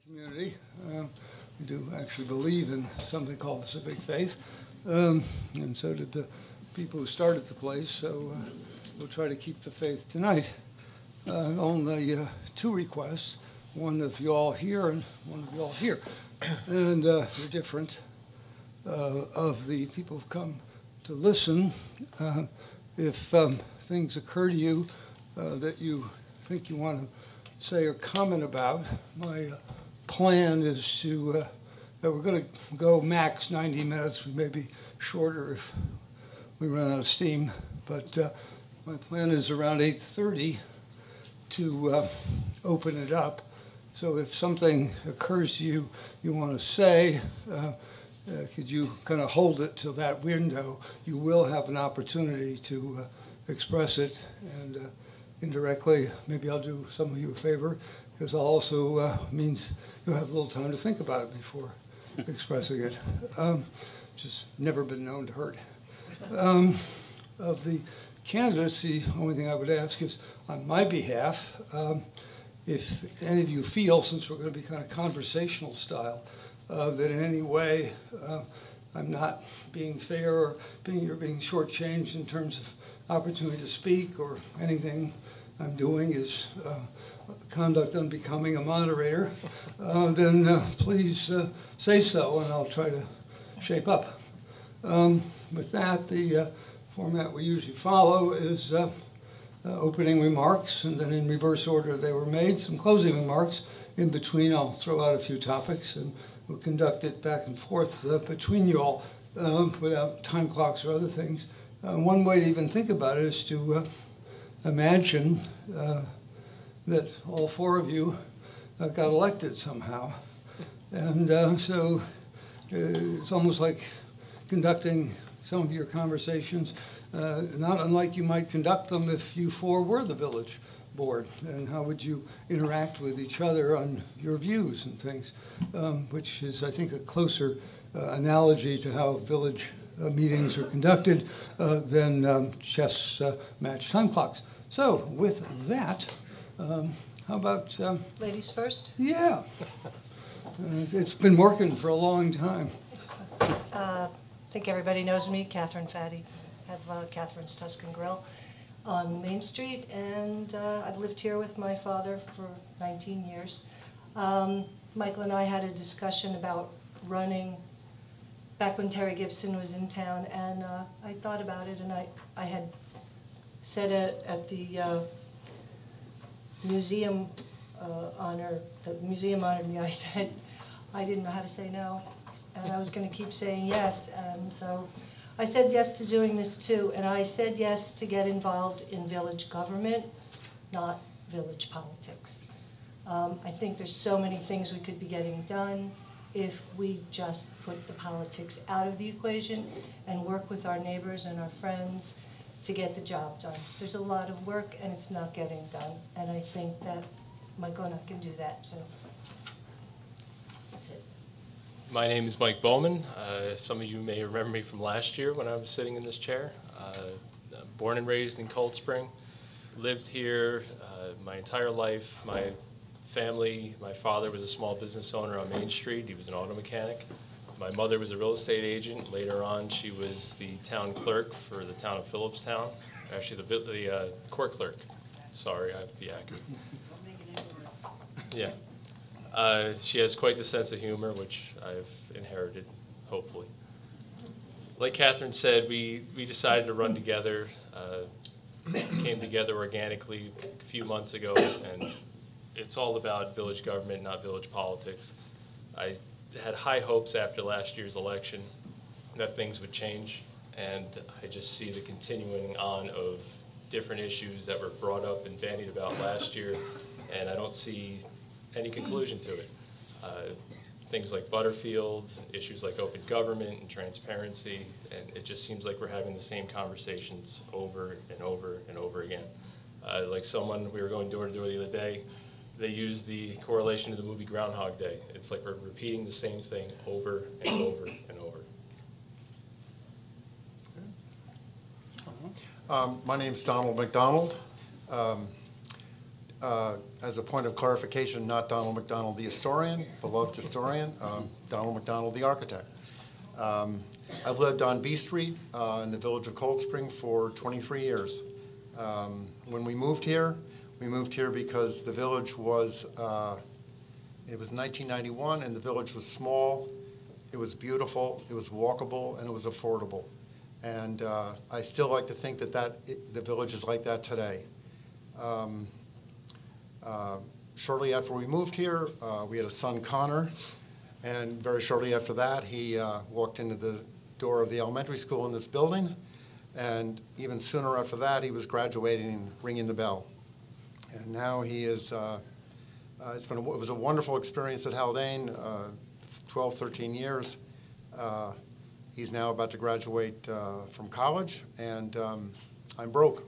community. We do actually believe in something called the civic faith, and so did the people who started the place, so we'll try to keep the faith tonight. Only two requests, one of you all here and one of you all here, and they're different. Of the people who've come to listen, if things occur to you that you think you want to say or comment about, my plan is to that we're going to go max 90 minutes, maybe shorter if we run out of steam. But my plan is around 8:30 to open it up. So if something occurs to you, you want to say, could you kind of hold it till that window? You will have an opportunity to express it, and indirectly, maybe I'll do some of you a favor, because it also means you'll have a little time to think about it before expressing it. Just never been known to hurt. Of the candidates, the only thing I would ask is, on my behalf, if any of you feel, since we're going to be kind of conversational style, that in any way I'm not being fair or you're being shortchanged in terms of opportunity to speak, or anything I'm doing is conduct unbecoming a moderator, then please say so, and I'll try to shape up. With that, the format we usually follow is opening remarks, and then in reverse order they were made, some closing remarks. In between, I'll throw out a few topics, and we'll conduct it back and forth between you all without time clocks or other things. One way to even think about it is to imagine that all four of you got elected somehow. And so it's almost like conducting some of your conversations, not unlike you might conduct them if you four were the village board, and how would you interact with each other on your views and things, which is, I think, a closer analogy to how village meetings are conducted than chess match time clocks. So with that, how about... ladies first? Yeah. It's been working for a long time. I think everybody knows me, Catherine Fatty. I have Catherine's Tuscan Grill on Main Street, and I've lived here with my father for 19 years. Michael and I had a discussion about running back when Terry Gibson was in town, and I thought about it, and I had said it at the museum honor. The museum honored me. I said I didn't know how to say no, and I was going to keep saying yes, and so I said yes to doing this too, and I said yes to get involved in village government, not village politics. I think there's so many things we could be getting done if we just put the politics out of the equation and work with our neighbors and our friends to get the job done. There's a lot of work and it's not getting done, and I think that Michael and I can do that, so that's it. My name is Mike Bowman. Some of you may remember me from last year when I was sitting in this chair. Born and raised in Cold Spring. Lived here my entire life. My family, my father was a small business owner on Main Street. He was an auto mechanic. My mother was a real estate agent. Later on, she was the town clerk for the town of Phillipstown. Actually, the court clerk. Sorry, I have to be accurate. Yeah. She has quite the sense of humor, which I've inherited, hopefully. Like Catherine said, we decided to run together, came together organically a few months ago, and it's all about village government, not village politics. I had high hopes after last year's election that things would change, and I just see the continuing on of different issues that were brought up and bandied about last year, and I don't see any conclusion to it. Things like Butterfield, issues like open government and transparency, and it just seems like we're having the same conversations over and over and over again. Like someone, we were going door to door the other day, they used the correlation to the movie Groundhog Day. It's like we're repeating the same thing over and over and over. My name's Donald McDonald. as a point of clarification, not Donald McDonald the historian, beloved historian, Donald McDonald the architect. I've lived on B Street in the village of Cold Spring for 23 years. When we moved here because the village was, it was 1991, and the village was small, it was beautiful, it was walkable, and it was affordable. And I still like to think that the village is like that today. Shortly after we moved here, we had a son, Connor, and very shortly after that, he walked into the door of the elementary school in this building, and even sooner after that, he was graduating and ringing the bell. And now he is, it was a wonderful experience at Haldane, 12, 13 years. He's now about to graduate from college, and I'm broke.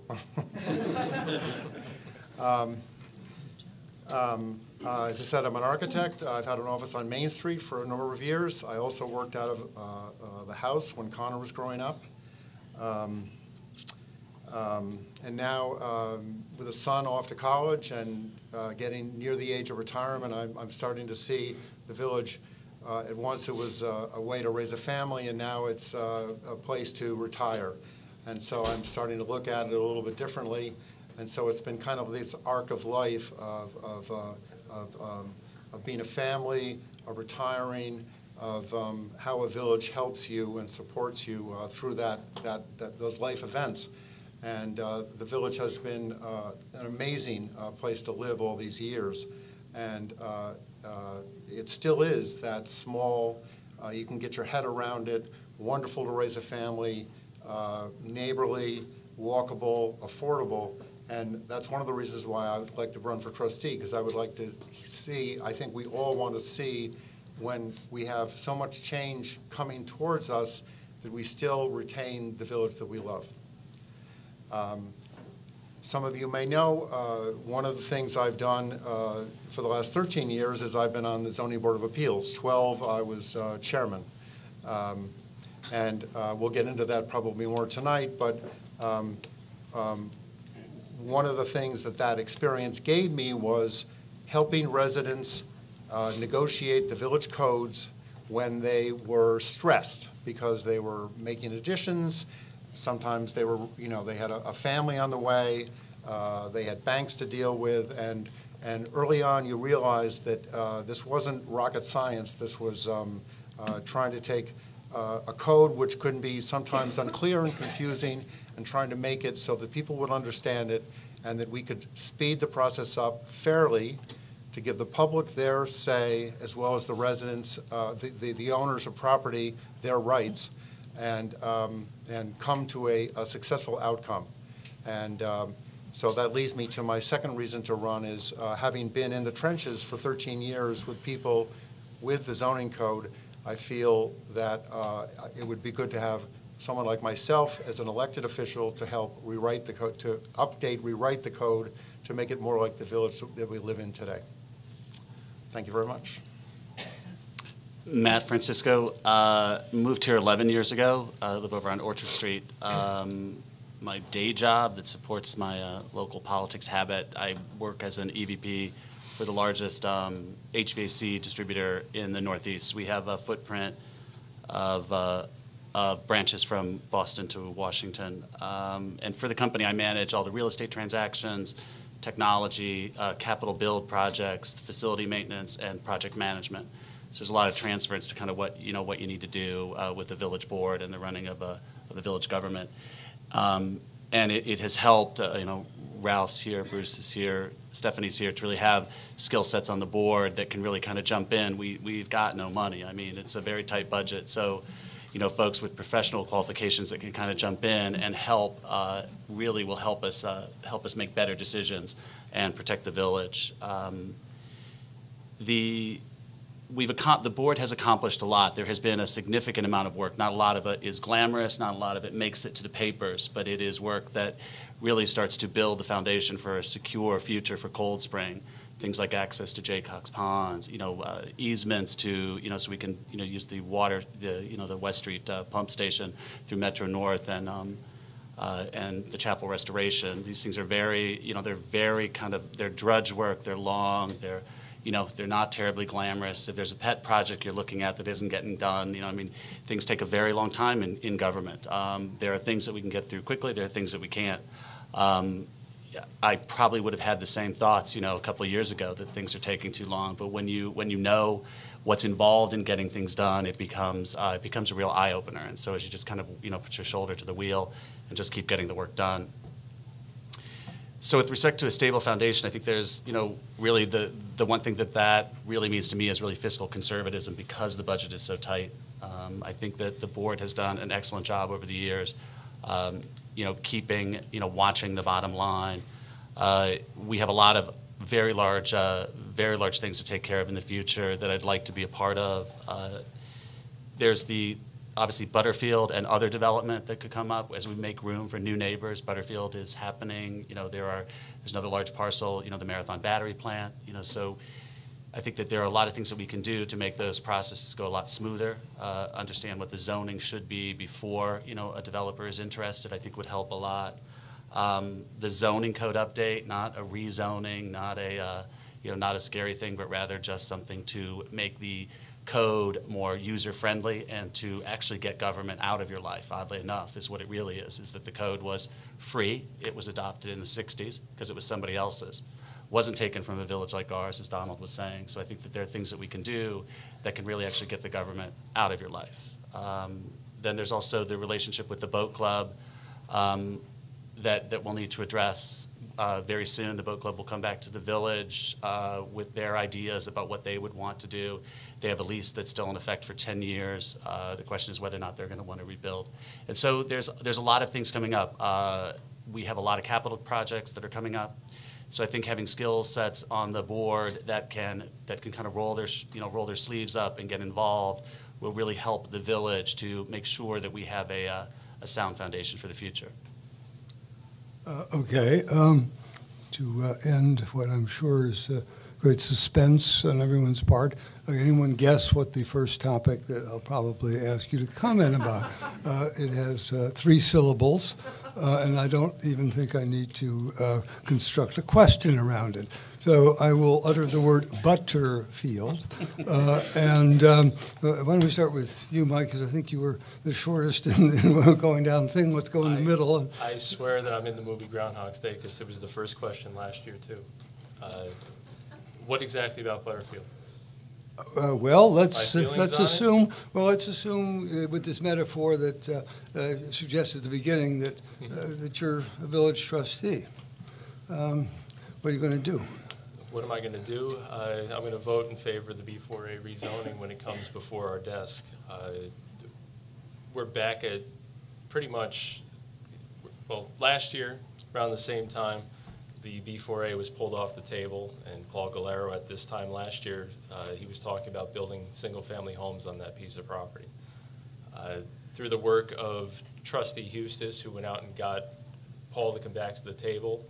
As I said, I'm an architect. I've had an office on Main Street for a number of years. I also worked out of the house when Connor was growing up. And now, with a son off to college and getting near the age of retirement, I'm starting to see the village. At once it was a way to raise a family, and now it's a place to retire. And so I'm starting to look at it a little bit differently. And so it's been kind of this arc of life of being a family, of retiring, of how a village helps you and supports you through those life events. And the village has been an amazing place to live all these years. And it still is that small, you can get your head around it, wonderful to raise a family, neighborly, walkable, affordable. And that's one of the reasons why I would like to run for trustee, because I would like to see, I think we all want to see, when we have so much change coming towards us, that we still retain the village that we love. Some of you may know, one of the things I've done for the last 13 years is I've been on the Zoning Board of Appeals. 12, I was chairman. And we'll get into that probably more tonight, but one of the things that experience gave me was helping residents negotiate the village codes when they were stressed because they were making additions. Sometimes they were, they had a family on the way, they had banks to deal with, and early on you realized that this wasn't rocket science. This was trying to take a code which could be sometimes unclear and confusing, and trying to make it so that people would understand it and that we could speed the process up fairly to give the public their say, as well as the residents, the owners of property, their rights, and come to a successful outcome. And so that leads me to my second reason to run is having been in the trenches for 13 years with people with the zoning code, I feel that it would be good to have someone like myself as an elected official to help rewrite the code, to update, rewrite the code to make it more like the village that we live in today. Thank you very much. Matt Francisco, moved here 11 years ago. I live over on Orchard Street. My day job that supports my local politics habit, I work as an EVP for the largest HVAC distributor in the Northeast. We have a footprint of branches from Boston to Washington. And for the company, I manage all the real estate transactions, technology, capital build projects, facility maintenance, and project management. So there's a lot of transference to kind of what you need to do with the village board and the running of the village government. And it has helped, Ralph's here, Bruce is here, Stephanie's here, to really have skill sets on the board that can really kind of jump in. We've got no money. I mean, it's a very tight budget. So, folks with professional qualifications that can kind of jump in and help really will help us make better decisions and protect the village. The board has accomplished a lot. There has been a significant amount of work. Not a lot of it is glamorous, not a lot of it makes it to the papers, but it is work that really starts to build the foundation for a secure future for Cold Spring. Things like access to Jaycox Ponds, easements to, so we can, use the water, the West Street pump station through Metro North, and and the chapel restoration. These things are very, they're very they're drudge work, they're long, they're not terribly glamorous. If there's a pet project you're looking at that isn't getting done, things take a very long time in government. There are things that we can get through quickly, there are things that we can't. I probably would have had the same thoughts, a couple of years ago that things are taking too long. But when you know what's involved in getting things done, it becomes a real eye opener. And so as you just put your shoulder to the wheel and just keep getting the work done. So with respect to a stable foundation, I think there's really the one thing that really means to me is really fiscal conservatism because the budget is so tight. I think that the board has done an excellent job over the years. Keeping, watching the bottom line. We have a lot of very large things to take care of in the future that I'd like to be a part of. There's obviously Butterfield and other development that could come up as we make room for new neighbors. Butterfield is happening. There's another large parcel, the Marathon Battery Plant. So I think that there are a lot of things that we can do to make those processes go a lot smoother. Understand what the zoning should be before a developer is interested, I think would help a lot. The zoning code update, not a rezoning, not a scary thing, but rather just something to make the code more user-friendly and to actually get government out of your life, oddly enough, is what it really is that the code was free. It was adopted in the 60s because it was somebody else's. Wasn't taken from a village like ours, as Donald was saying. So I think that there are things that we can do that can really actually get the government out of your life. Then there's also the relationship with the boat club that we'll need to address very soon. The boat club will come back to the village with their ideas about what they would want to do. They have a lease that's still in effect for 10 years. The question is whether or not they're going to want to rebuild. And so there's a lot of things coming up. We have a lot of capital projects that are coming up. So I think having skill sets on the board that can kind of roll their sleeves up and get involved will really help the village to make sure that we have a sound foundation for the future. Okay. To end what I'm sure is great suspense on everyone's part, anyone guess what the first topic that I'll probably ask you to comment about? It has 3 syllables. And I don't even think I need to construct a question around it. So I will utter the word Butterfield. Why don't we start with you, Mike, because I think you were the shortest in going down the thing. Let's go in the middle. I swear that I'm in the movie Groundhog's Day because it was the first question last year, too. What exactly about Butterfield? Well, let's assume with this metaphor that suggested at the beginning that that you're a village trustee. What are you going to do? What am I going to do? I'm going to vote in favor of the B4A rezoning when it comes before our desk. We're back at pretty much, last year around the same time, the B4A was pulled off the table, and Paul Galero at this time last year, he was talking about building single-family homes on that piece of property. Through the work of Trustee Hustis, who went out and got Paul to come back to the table,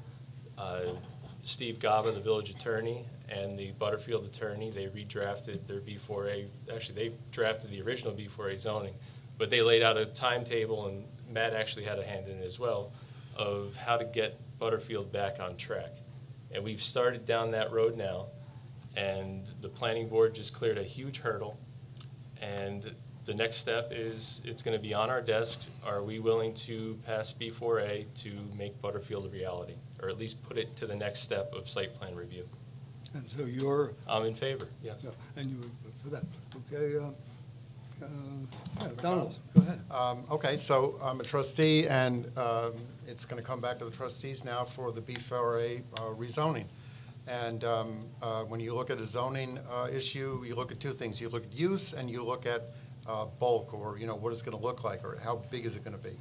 Steve Gaba, the village attorney, and the Butterfield attorney, they redrafted their B4A. Actually, they drafted the original B4A zoning, but they laid out a timetable, and Matt actually had a hand in it as well, of how to get Butterfield back on track. And we've started down that road now, and the planning board just cleared a huge hurdle, and the next step is it's going to be on our desk. Are we willing to pass B4A to make Butterfield a reality, or at least put it to the next step of site plan review? And so you're... I'm in favor, yes. Yeah, and you would for that. Okay. Donald, go ahead. Okay, so I'm a trustee, and it's going to come back to the trustees now for the B4A rezoning. And when you look at a zoning issue, you look at 2 things. You look at use, and you look at bulk, or what it's going to look like, or how big is it going to be.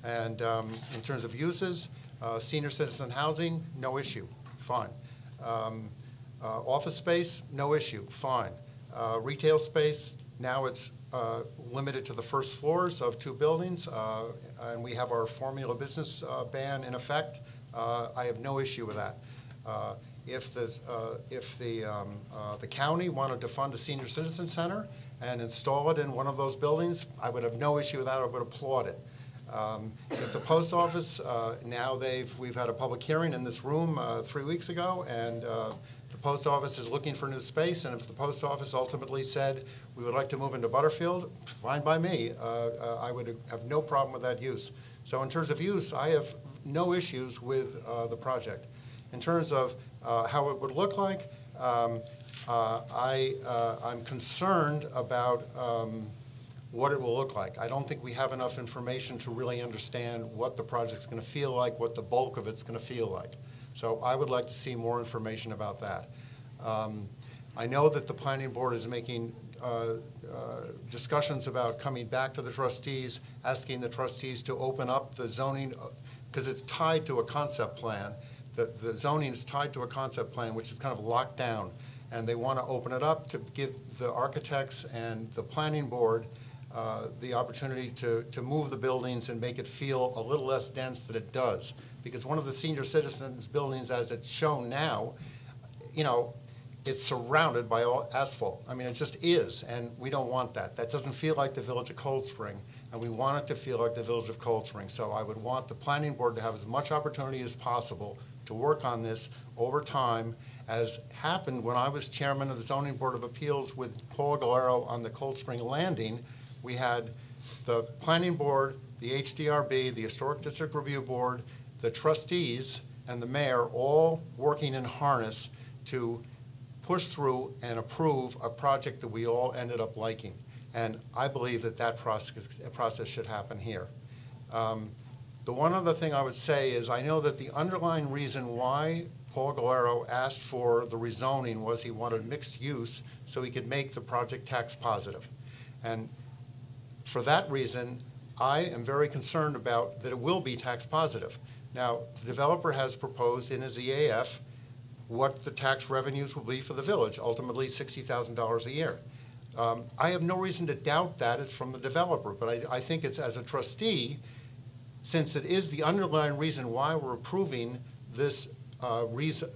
And in terms of uses, senior citizen housing, no issue, fine. Office space, no issue, fine. Retail space, now it's limited to the first floors of 2 buildings, and we have our formula business ban in effect. I have no issue with that. If the county wanted to fund a senior citizen center and install it in one of those buildings, I would have no issue with that. I would applaud it. If the post office, now we've had a public hearing in this room 3 weeks ago, and the post office is looking for new space, and if the post office ultimately said, we would like to move into Butterfield, fine by me. I would have no problem with that use. So in terms of use, I have no issues with the project. In terms of how it would look like, I'm concerned about what it will look like. I don't think we have enough information to really understand what the project's going to feel like, what the bulk of it's going to feel like. So I would like to see more information about that. I know that the planning board is making discussions about coming back to the trustees, asking the trustees to open up the zoning, because it's tied to a concept plan. The zoning is tied to a concept plan, which is kind of locked down. And they want to open it up to give the architects and the planning board the opportunity to move the buildings and make it feel a little less dense than it does. Because one of the senior citizens buildings, as it's shown now, you know, it's surrounded by all asphalt. I mean, it just is, and we don't want that. That doesn't feel like the village of Cold Spring, and we want it to feel like the village of Cold Spring. So I would want the planning board to have as much opportunity as possible to work on this over time, as happened when I was chairman of the Zoning Board of Appeals with Paul Galero on the Cold Spring Landing. We had the planning board, the HDRB, the Historic District Review Board, the trustees, and the mayor all working in harness to push through and approve a project that we all ended up liking. And I believe that that process should happen here. The one other thing I would say is I know that the underlying reason why Paul Galero asked for the rezoning was he wanted mixed use so he could make the project tax positive. And for that reason, I am very concerned about that it will be tax positive. Now, the developer has proposed in his EAF what the tax revenues will be for the village, ultimately $60,000 a year. I have no reason to doubt that it's from the developer, but I think it's as a trustee, since it is the underlying reason why we're approving this,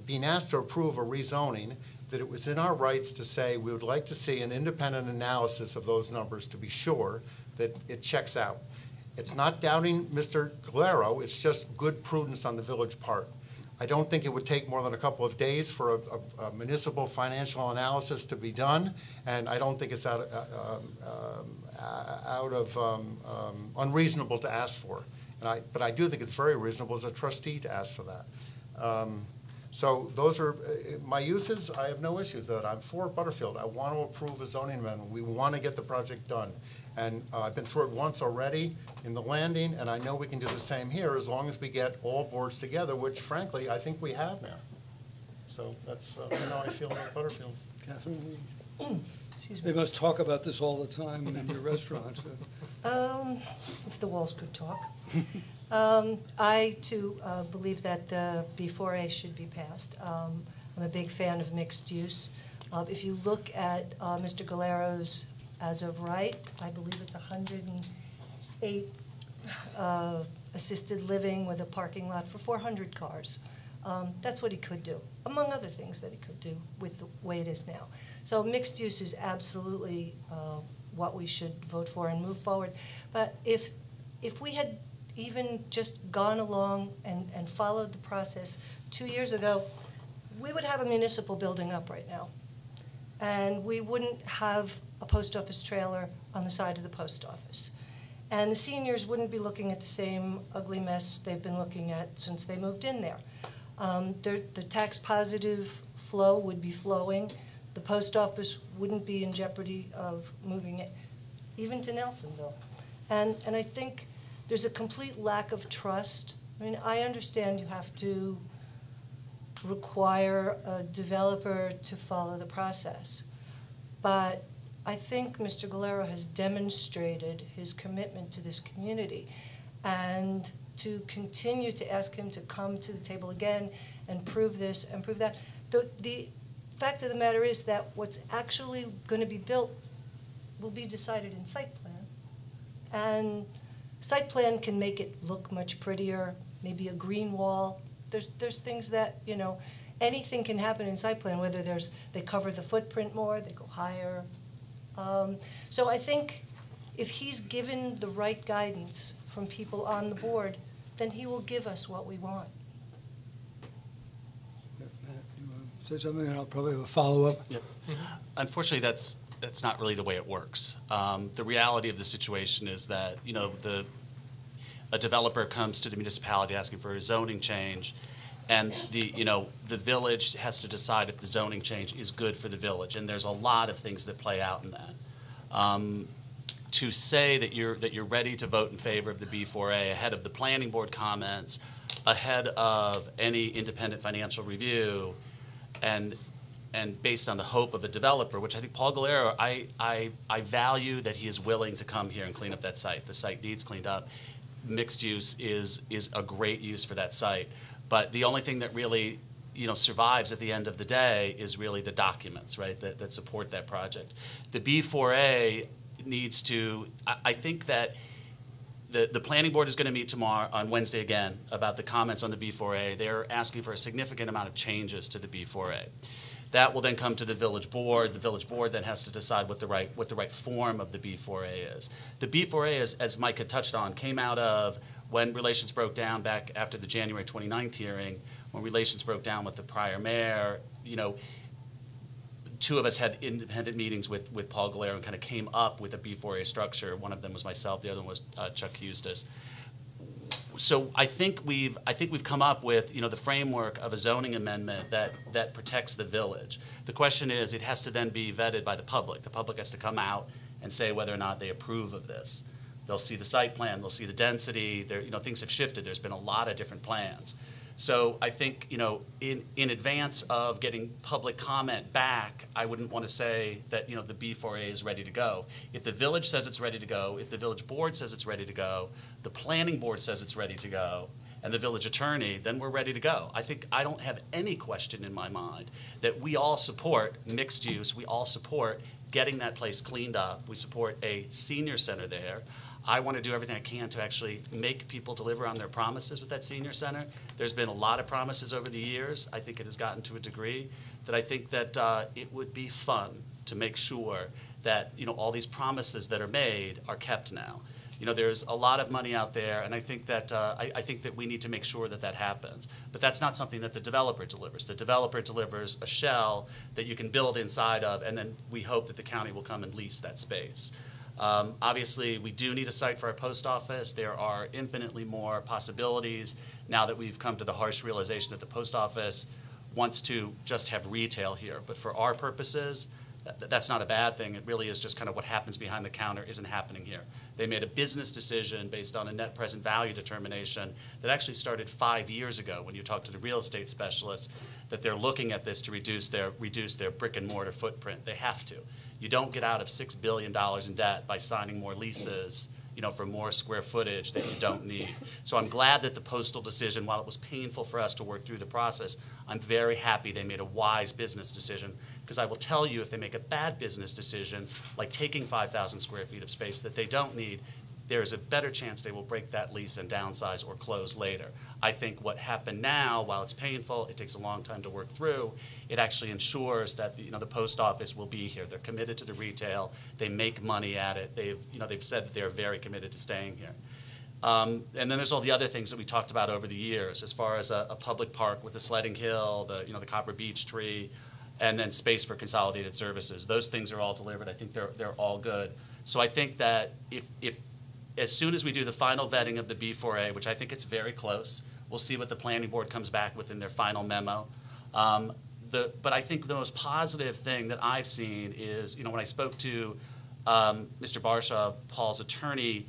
being asked to approve a rezoning, that it was in our rights to say we would like to see an independent analysis of those numbers to be sure that it checks out. It's not doubting Mr. Galero, it's just good prudence on the village part. I don't think it would take more than a couple of days for a municipal financial analysis to be done, and I don't think it's out of unreasonable to ask for. But I do think it's very reasonable as a trustee to ask for that. So those are my uses. I have no issues with that. I'm for Butterfield. I want to approve a zoning amendment. We want to get the project done. And I've been through it once already in the landing, and I know we can do the same here as long as we get all boards together, which frankly, I think we have now. So that's how I feel about Butterfield. Catherine? Excuse me. They must talk about this all the time in your restaurant. If the walls could talk. I, too, believe that the B4A should be passed. I'm a big fan of mixed use. If you look at Mr. Galero's as of right, I believe it's 108 assisted living with a parking lot for 400 cars. That's what he could do, among other things that he could do with the way it is now. So mixed use is absolutely what we should vote for and move forward. But if we had even just gone along and followed the process 2 years ago, we would have a municipal building up right now. And we wouldn't have a post office trailer on the side of the post office. And the seniors wouldn't be looking at the same ugly mess they've been looking at since they moved in there. The tax positive flow would be flowing. The post office wouldn't be in jeopardy of moving it, even to Nelsonville. And I think there's a complete lack of trust. I mean, I understand you have to require a developer to follow the process. But I think Mr. Galero has demonstrated his commitment to this community. And to continue to ask him to come to the table again and prove this and prove that. The fact of the matter is that what's actually going to be built will be decided in site plan. And site plan can make it look much prettier, maybe a green wall. There's things that, you know, anything can happen in site plan, whether they cover the footprint more, they go higher. So I think if he's given the right guidance from people on the board, then he will give us what we want. Matt, you want to say something? I'll probably have a follow-up. Yep. Unfortunately, that's not really the way it works. The reality of the situation is that, a developer comes to the municipality asking for a zoning change, and the village has to decide if the zoning change is good for the village, and there's a lot of things that play out in that. To say that you're ready to vote in favor of the B4A ahead of the planning board comments, ahead of any independent financial review, and based on the hope of a developer, which I think Paul Galero, I value that he is willing to come here and clean up that site. The site needs cleaned up. Mixed use is a great use for that site. But the only thing that really survives at the end of the day is really the documents, right, that support that project. The B4A needs to, I think that the planning board is going to meet tomorrow, on Wednesday again, about the comments on the B4A. They're asking for a significant amount of changes to the B4A. That will then come to the village board. The village board then has to decide what the right form of the B4A is. The B4A, as Mike had touched on, came out of when relations broke down back after the January 29th hearing, when relations broke down with the prior mayor. Two of us had independent meetings with Paul Galero and kind of came up with a B4A structure. One of them was myself. The other one was Chuck Eustace. So I think we've come up with the framework of a zoning amendment that protects the village. The question is, it has to then be vetted by the public. The public has to come out and say whether or not they approve of this. They'll see the site plan. They'll see the density. Things have shifted. There's been a lot of different plans. So I think, in advance of getting public comment back, I wouldn't want to say that, the B4A is ready to go. If the village says it's ready to go, if the village board says it's ready to go, the planning board says it's ready to go, and the village attorney, then we're ready to go. I don't have any question in my mind that we all support mixed use. We all support getting that place cleaned up. We support a senior center there. I want to do everything I can to actually make people deliver on their promises with that senior center. There's been a lot of promises over the years. I think it has gotten to a degree that I think that it would be fun to make sure that all these promises that are made are kept now. There's a lot of money out there, and I think that we need to make sure that happens. But that's not something that the developer delivers. The developer delivers a shell that you can build inside of, and then we hope that the county will come and lease that space. Obviously, we do need a site for our post office. There are infinitely more possibilities now that we've come to the harsh realization that the post office wants to just have retail here. But for our purposes, that's not a bad thing. It really is just kind of what happens behind the counter isn't happening here. They made a business decision based on a net present value determination that actually started 5 years ago when you talk to the real estate specialists, that they're looking at this to reduce their brick and mortar footprint. They have to. You don't get out of $6 billion in debt by signing more leases, for more square footage that you don't need. So I'm glad that the postal decision, while it was painful for us to work through the process, I'm very happy they made a wise business decision, because I will tell you, if they make a bad business decision, like taking 5,000 square feet of space that they don't need, there is a better chance they will break that lease and downsize or close later. I think what happened now, while it's painful, it takes a long time to work through, it actually ensures that the post office will be here. They're committed to the retail. They make money at it. They've said that they're very committed to staying here. And then there's all the other things that we talked about over the years, as far as a public park with the sledding hill, the Copper Beech tree, and then space for consolidated services. Those things are all delivered. I think they're all good. So I think that if as soon as we do the final vetting of the B4A, which I think it's very close, we'll see what the planning board comes back with in their final memo. But I think the most positive thing that I've seen is, when I spoke to Mr. Barshaw, Paul's attorney,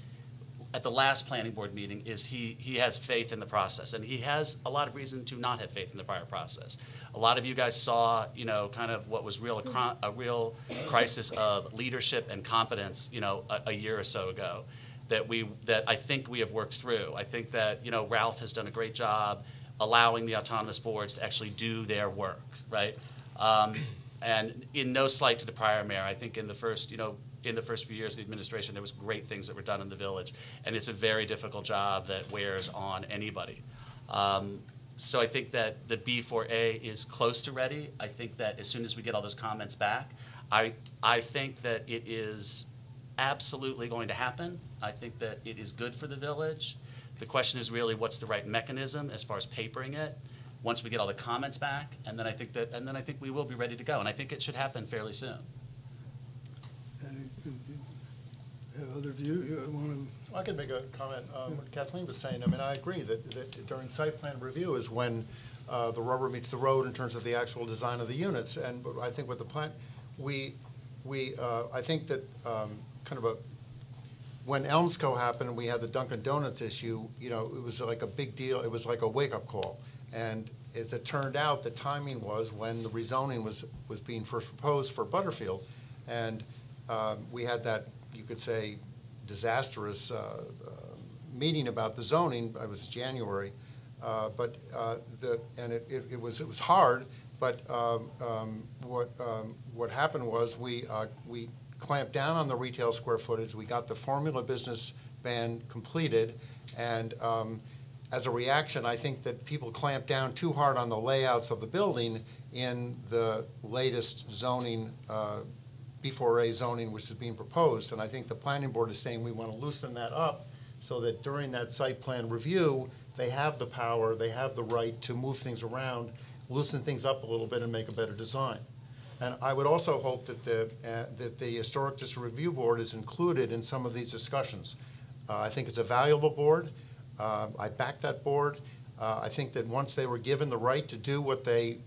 at the last planning board meeting, is he has faith in the process, and he has a lot of reason to not have faith in the prior process. A lot of you guys saw, kind of what was a real crisis of leadership and confidence, a year or so ago, that I think we have worked through. I think that, Ralph has done a great job allowing the autonomous boards to actually do their work, right? And in no slight to the prior mayor, I think in the first few years of the administration, there was great things that were done in the village, and it's a very difficult job that wears on anybody. So I think that the B4A is close to ready. I think that as soon as we get all those comments back, I think that it is absolutely going to happen. I think that it is good for the village. The question is really what's the right mechanism as far as papering it. Once we get all the comments back, and then I think we will be ready to go. And I think it should happen fairly soon. Have other view? I could make a comment on what Kathleen was saying. I mean, I agree that during site plan review is when the rubber meets the road in terms of the actual design of the units. And but I think with the plan, I think that when Elmsco happened and we had the Dunkin' Donuts issue, you know, it was like a big deal. It was like a wake-up call. And as it turned out, the timing was when the rezoning was being first proposed for Butterfield. And we had that, you could say, disastrous meeting about the zoning. It was January, it was hard. But what happened was we clamped down on the retail square footage. We got the formula business ban completed, and as a reaction, I think that people clamped down too hard on the layouts of the building in the latest zoning, B4A zoning, which is being proposed. And I think the planning board is saying we want to loosen that up so that during that site plan review, they have the power, they have the right to move things around, loosen things up a little bit and make a better design. And I would also hope that the Historic District Review Board is included in some of these discussions. I think it's a valuable board. I back that board. I think that once they were given the right to do what they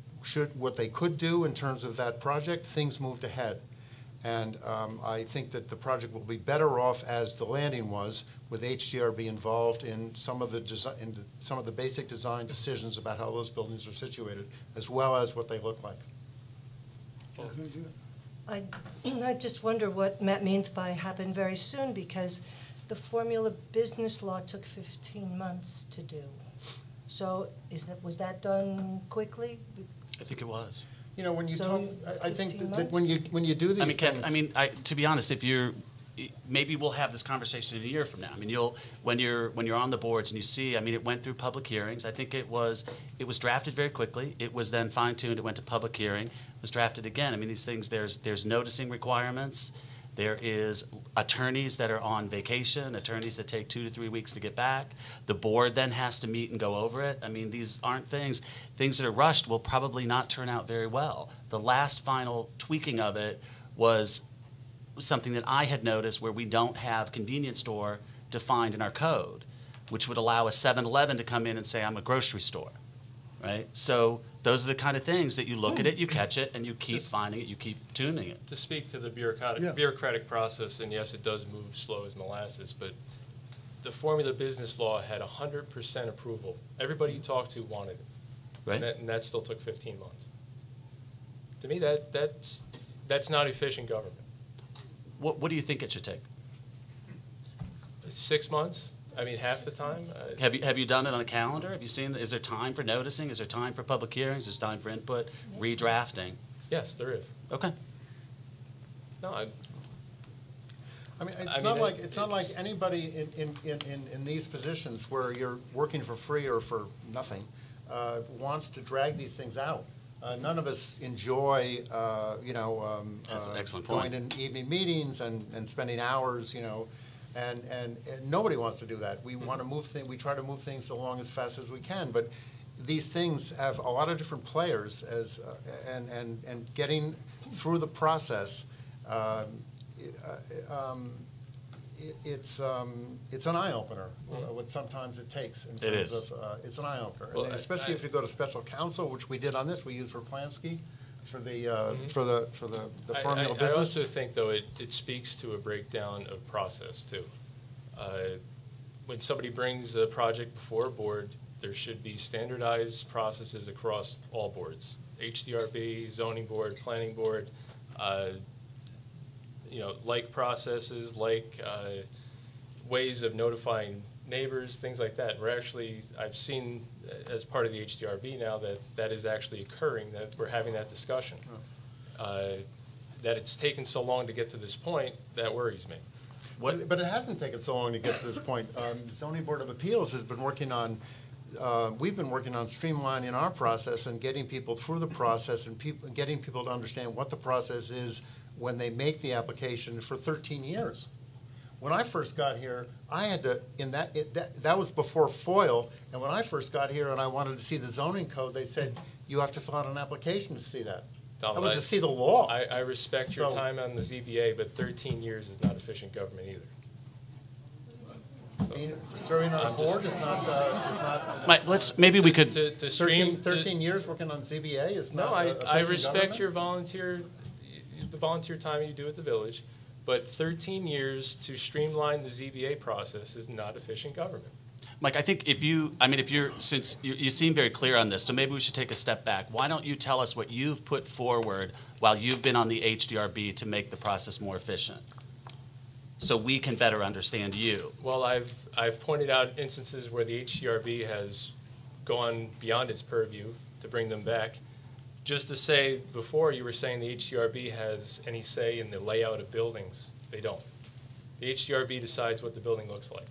could do in terms of that project, things moved ahead. And I think that the project will be better off as the landing was, with HDRB involved in some of the basic design decisions about how those buildings are situated, as well as what they look like. I just wonder what Matt means by happen very soon, because the formula business law took 15 months to do. So was that done quickly? I think it was. You know, when you So, talk, I think 15 that when you do these things. To be honest, maybe we'll have this conversation in a year from now. I mean, when you're on the boards and you see, I mean, it went through public hearings. I think it was drafted very quickly. It was then fine-tuned. It went to public hearing. It was drafted again. I mean, these things, there's noticing requirements. There is attorneys that are on vacation, attorneys that take 2 to 3 weeks to get back. The board then has to meet and go over it. I mean, these aren't things that are rushed will probably not turn out very well. The last final tweaking of it was something that I had noticed where we don't have convenience store defined in our code, which would allow a 7-Eleven to come in and say, I'm a grocery store, right? So those are the kind of things that you look at it, you catch it, and you keep finding it, you keep tuning it. To speak to the bureaucratic process, and yes, it does move slow as molasses, but the formula business law had 100% approval. Everybody you talked to wanted it. Right. And that still took 15 months. To me, that's not efficient government. What do you think it should take? 6 months? I mean, half the time? Have you done it on a calendar? Have you seen, is there time for noticing? Is there time for public hearings? Is there time for input, redrafting? Yes, there is. Okay. No, I mean, it's not like anybody in these positions where you're working for free or for nothing wants to drag these things out. None of us enjoy, That's an excellent going point. in evening meetings and spending hours, and nobody wants to do that. We want to move things. We try to move things along as fast as we can, but these things have a lot of different players and getting through the process. It's an eye opener. What sometimes it takes in terms of it's an eye opener, Well, especially if you go to special counsel, which we did on this. We used Raplansky for the formula business. I also think, though, it speaks to a breakdown of process too. When somebody brings a project before a board, there should be standardized processes across all boards: HDRB, zoning board, planning board. Like processes, like ways of notifying neighbors, things like that. I've seen as part of the HDRB now that is actually occurring, that we're having that discussion. That it's taken so long to get to this point, that worries me. But it hasn't taken so long to get to this point. The Zoning Board of Appeals has been working on, we've been working on streamlining our process and getting people through the process and getting people to understand what the process is when they make the application for 13 years. When I first got here, I had to, that was before FOIL, and when I first got here and I wanted to see the zoning code, they said, you have to fill out an application to see that. That was to see the law. I respect your So- time on the ZBA, but 13 years is not efficient government either. So, Serving on a I'm just- board is not, Mike, maybe we could, to stream, 13 years working on ZBA is No, not I efficient respect government? the volunteer time you do at the village, but 13 years to streamline the ZBA process is not efficient government. Mike, I think since you seem very clear on this, so maybe we should take a step back. Why don't you tell us what you've put forward while you've been on the HDRB to make the process more efficient? So we can better understand you. Well, I've pointed out instances where the HDRB has gone beyond its purview to bring them back. Just to say, before you were saying the HDRB has any say in the layout of buildings. They don't. The HDRB decides what the building looks like,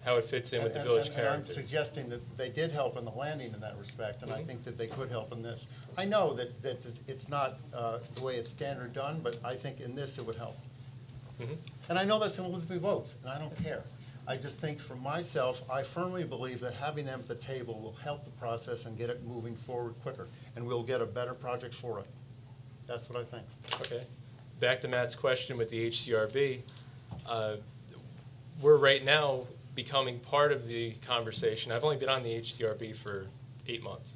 how it fits in with the village And character. I'm suggesting that they did help in the landing in that respect, and I think that they could help in this. I know that it's not the way it's standard done, but I think in this it would help. And I know that's going to be votes, and I don't care. I just think for myself, I firmly believe that having them at the table will help the process and get it moving forward quicker, and we'll get a better project for it. That's what I think. Okay. Back to Matt's question with the HDRB. We're right now becoming part of the conversation. I've only been on the HDRB for 8 months.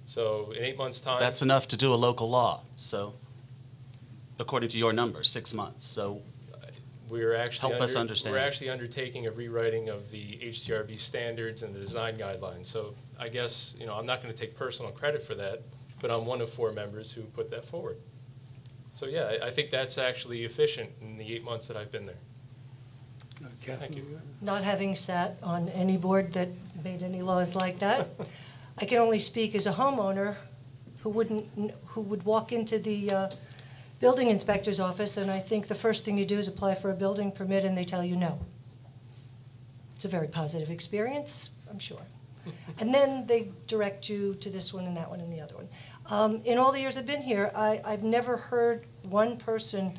So in 8 months' time. That's enough to do a local law, so, according to your numbers, 6 months. So We're actually help us understand. We're actually undertaking a rewriting of the HDRB standards and the design guidelines. So I guess, I'm not going to take personal credit for that, but I'm one of 4 members who put that forward. So yeah, I think that's actually efficient in the 8 months that I've been there. Catherine, you. Not having sat on any board that made any laws like that, I can only speak as a homeowner who would walk into the building inspector's office, and I think the first thing you do is apply for a building permit, and they tell you no. It's a very positive experience, I'm sure. And then they direct you to this one and that one and the other one. In all the years I've been here, I've never heard one person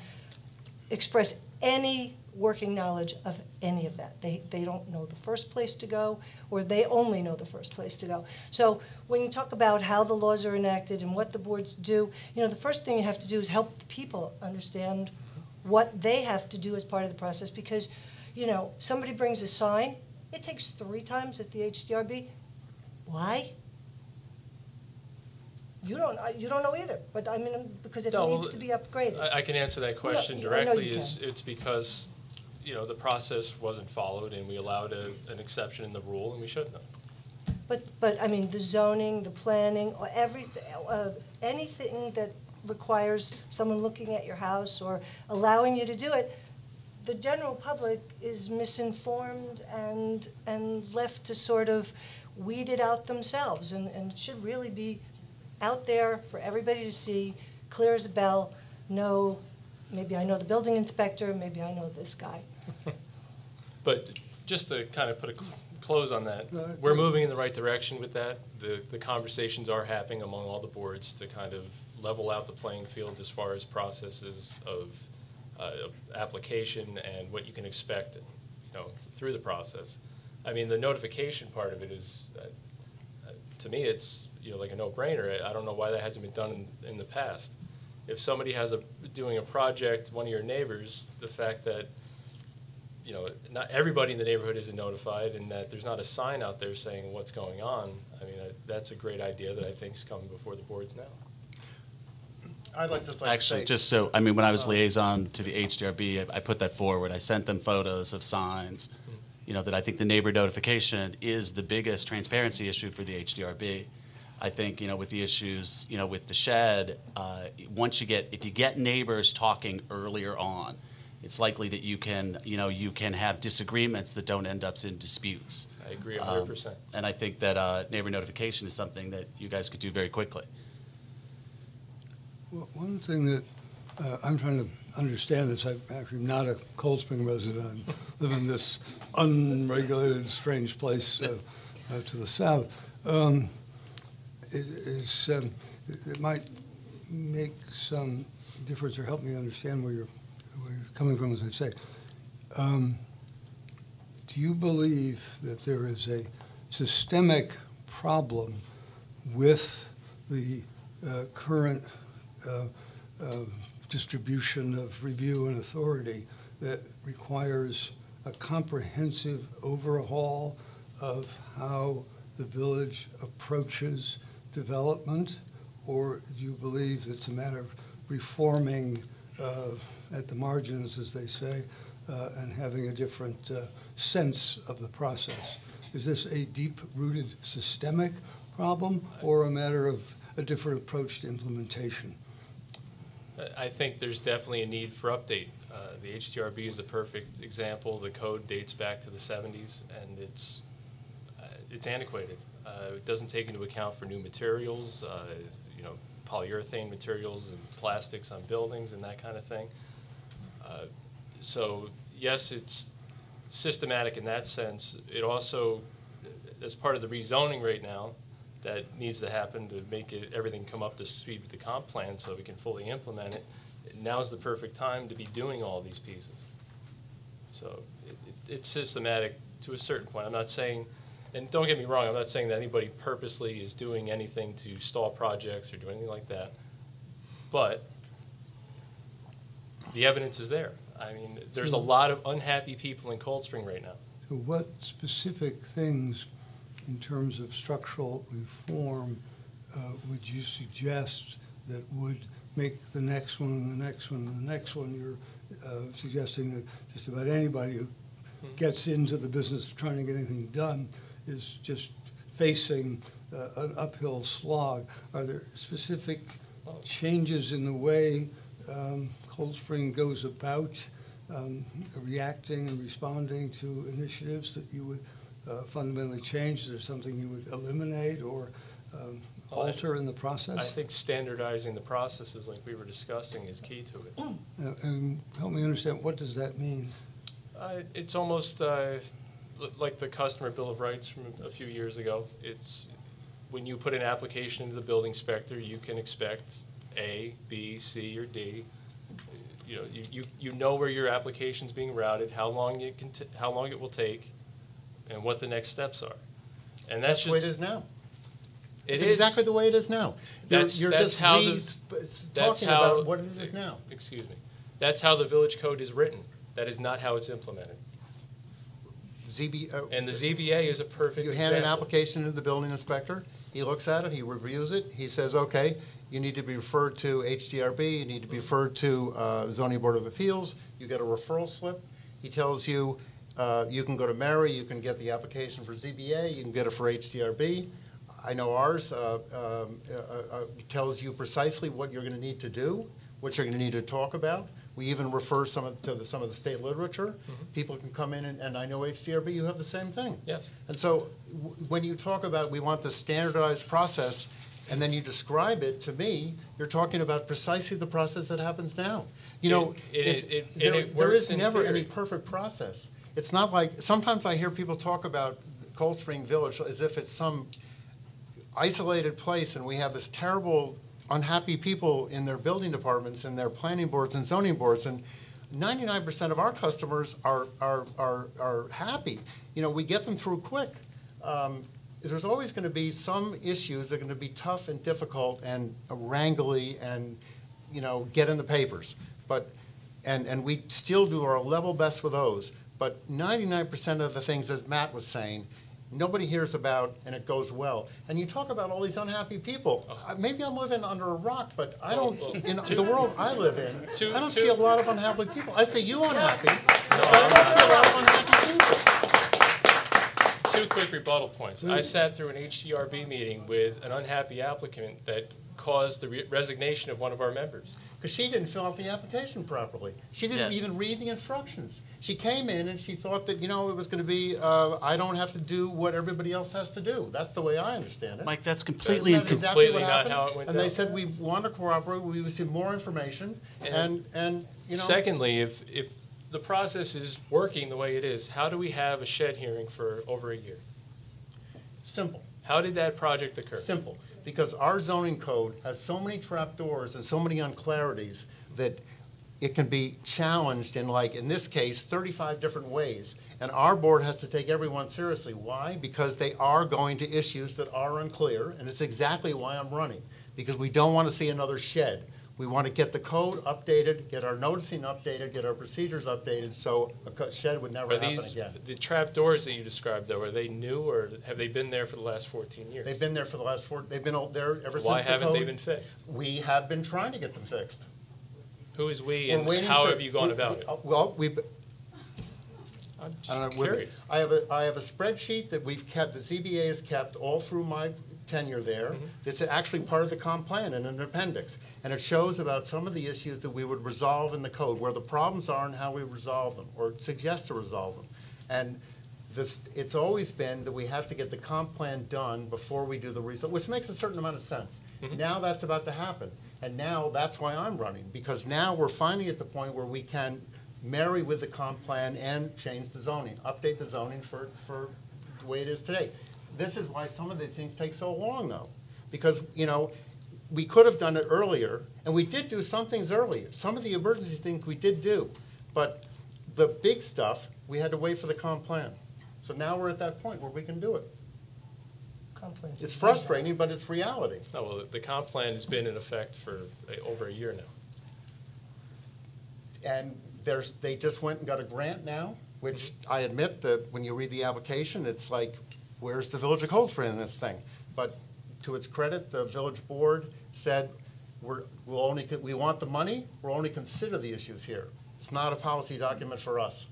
express any working knowledge of any of that. They don't know the first place to go, or they only know the first place to go. So when you talk about how the laws are enacted and what the boards do, the first thing you have to do is help the people understand what they have to do as part of the process, because, somebody brings a sign, it takes 3 times at the HDRB. Why? You don't know either, but because it No, needs to be upgraded. I can answer that question I know directly. you It's because, the process wasn't followed and we allowed an exception in the rule, and we shouldn't have. But the zoning, the planning, or everything, anything that requires someone looking at your house or allowing you to do it, the general public is misinformed and left to sort of weed it out themselves, and it should really be out there for everybody to see, clear as a bell. No, maybe I know the building inspector, maybe I know this guy. But just to kind of put a close on that, we're moving in the right direction with that. The conversations are happening among all the boards to kind of level out the playing field as far as processes of application and what you can expect, through the process. The notification part of it is, to me, it's like a no-brainer. I don't know why that hasn't been done in the past. If somebody has doing a project, one of your neighbors, the fact that not everybody in the neighborhood isn't notified, and that there's not a sign out there saying what's going on. That's a great idea that I think is coming before the boards now. I'd like to actually, just so, when I was liaison to the HDRB, I put that forward. I sent them photos of signs, that I think the neighbor notification is the biggest transparency issue for the HDRB. I think, with the issues, with the shed, if you get neighbors talking earlier on, it's likely that you can have disagreements that don't end up in disputes. I agree 100%. And I think that neighbor notification is something that you guys could do very quickly. Well, one thing that I'm trying to understand is I'm actually not a Cold Spring resident. I live in this unregulated, strange place to the south. It might make some difference or help me understand where you're coming from, as I say. Do you believe that there is a systemic problem with the current distribution of review and authority that requires a comprehensive overhaul of how the village approaches development? Or do you believe it's a matter of reforming at the margins, as they say, and having a different sense of the process? Is this a deep-rooted systemic problem or a matter of a different approach to implementation? I think there's definitely a need for update. The HDRB is a perfect example. The code dates back to the 70s, and it's antiquated. It doesn't take into account for new materials, polyurethane materials and plastics on buildings and that kind of thing. So yes, it's systematic in that sense. It also, as part of the rezoning right now, that needs to happen to make everything come up to speed with the comp plan so we can fully implement it. Now's the perfect time to be doing all these pieces. So it's systematic to a certain point. I'm not saying, and don't get me wrong, I'm not saying that anybody purposely is doing anything to stall projects or do anything like that, but the evidence is there. I mean, there's a lot of unhappy people in Cold Spring right now. So what specific things in terms of structural reform would you suggest that would make the next one and the next one and the next one? You're suggesting that just about anybody who gets into the business of trying to get anything done is just facing an uphill slog. Are there specific changes in the way Cold Spring goes about reacting and responding to initiatives that you would fundamentally change? Is there something you would eliminate or alter in the process? I think standardizing the processes like we were discussing is key to it. And help me understand, what does that mean? It's almost like the customer bill of rights from a few years ago. It's when you put an application into the building inspector, you can expect A, B, C, or D. You know where your application's being routed, how long it will take, and what the next steps are. And that's the way it is now. It's exactly the way it is now. You're just talking about what it is now. Excuse me. That's how the village code is written. That is not how it's implemented. And the ZBA is a perfect example. You hand an application to the building inspector. He looks at it. He reviews it. He says, okay, you need to be referred to HDRB. You need to be referred to Zoning Board of Appeals. You get a referral slip. He tells you you can go to Mary. You can get the application for ZBA. You can get it for HDRB. I know ours tells you precisely what you're going to need to do, what you're going to need to talk about. We even refer some of the state literature. Mm-hmm. People can come in, and I know HDRB, you have the same thing. Yes. And so when you talk about we want the standardized process, and then you describe it to me, you're talking about precisely the process that happens now. There is never any perfect process. It's not like, sometimes I hear people talk about Cold Spring Village as if it's some isolated place and we have this terrible unhappy people in their building departments and their planning boards and zoning boards, and 99% of our customers are happy. We get them through quick. There's always going to be some issues that are going to be tough and difficult and wrangly and get in the papers. But and we still do our level best with those. But 99% of the things that Matt was saying, nobody hears about, and it goes well. And you talk about all these unhappy people. Maybe I'm living under a rock, but I don't. In the world I live in, I don't see a lot of unhappy people. I see you unhappy. I don't see a lot of unhappy people. Two quick rebuttal points. I sat through an HDRB meeting with an unhappy applicant that caused the resignation of one of our members. Because she didn't fill out the application properly. She didn't even read the instructions. She came in and she thought that, it was going to be, I don't have to do what everybody else has to do. That's the way I understand it. Mike, that's completely exactly what happened. Not how it went and down. They said we want to cooperate, we would see more information, and Secondly, if the process is working the way it is, how do we have a shed hearing for over a year? Simple. How did that project occur? Simple. Because our zoning code has so many trapdoors and so many unclarities that it can be challenged in, like, in this case, 35 different ways. And our board has to take everyone seriously. Why? Because they are going to issues that are unclear, and it's exactly why I'm running, because we don't want to see another shed. We want to get the code updated, get our noticing updated, get our procedures updated, so a shed would never Are happen these, again. the trap doors that you described, though, are they new, or have they been there for the last 14 years? They've been there for the last they've been there ever since the code. Why haven't they been fixed? We have been trying to get them fixed. Who is we, We're and waiting how for- have you gone about it? Well, I'm I don't just know, curious. I have a spreadsheet that we've kept, the ZBA has kept all through my tenure there. It's actually part of the comp plan in an appendix. And it shows about some of the issues that we would resolve in the code, where the problems are and how we resolve them, or suggest to resolve them. And it's always been that we have to get the comp plan done before we do the result, which makes a certain amount of sense. Now that's about to happen. And now that's why I'm running, because now we're finally at the point where we can marry with the comp plan and change the zoning, update the zoning for the way it is today. This is why some of the things take so long, though, because, you know, we could have done it earlier, and we did do some things earlier. Some of the emergency things we did do, but the big stuff, we had to wait for the comp plan. So now we're at that point where we can do it. Complaints. It's frustrating, but it's reality. No, well, the comp plan has been in effect for over a year now. And they just went and got a grant now, which I admit that when you read the application, it's like, where's the Village of Cold Spring in this thing? But to its credit, the village board said, we want the money, we'll only consider the issues here. It's not a policy document for us.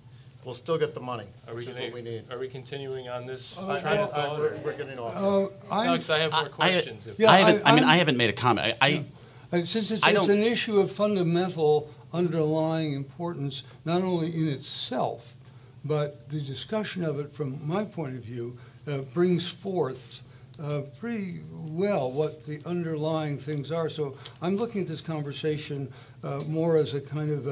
We'll still get the money, which is what we need. Are we continuing on this? We're getting off. No, because I have more questions. Yeah, I haven't made a comment. Since it's I don't- an issue of fundamental underlying importance, not only in itself, but the discussion of it from my point of view brings forth pretty well what the underlying things are. So I'm looking at this conversation more as a kind of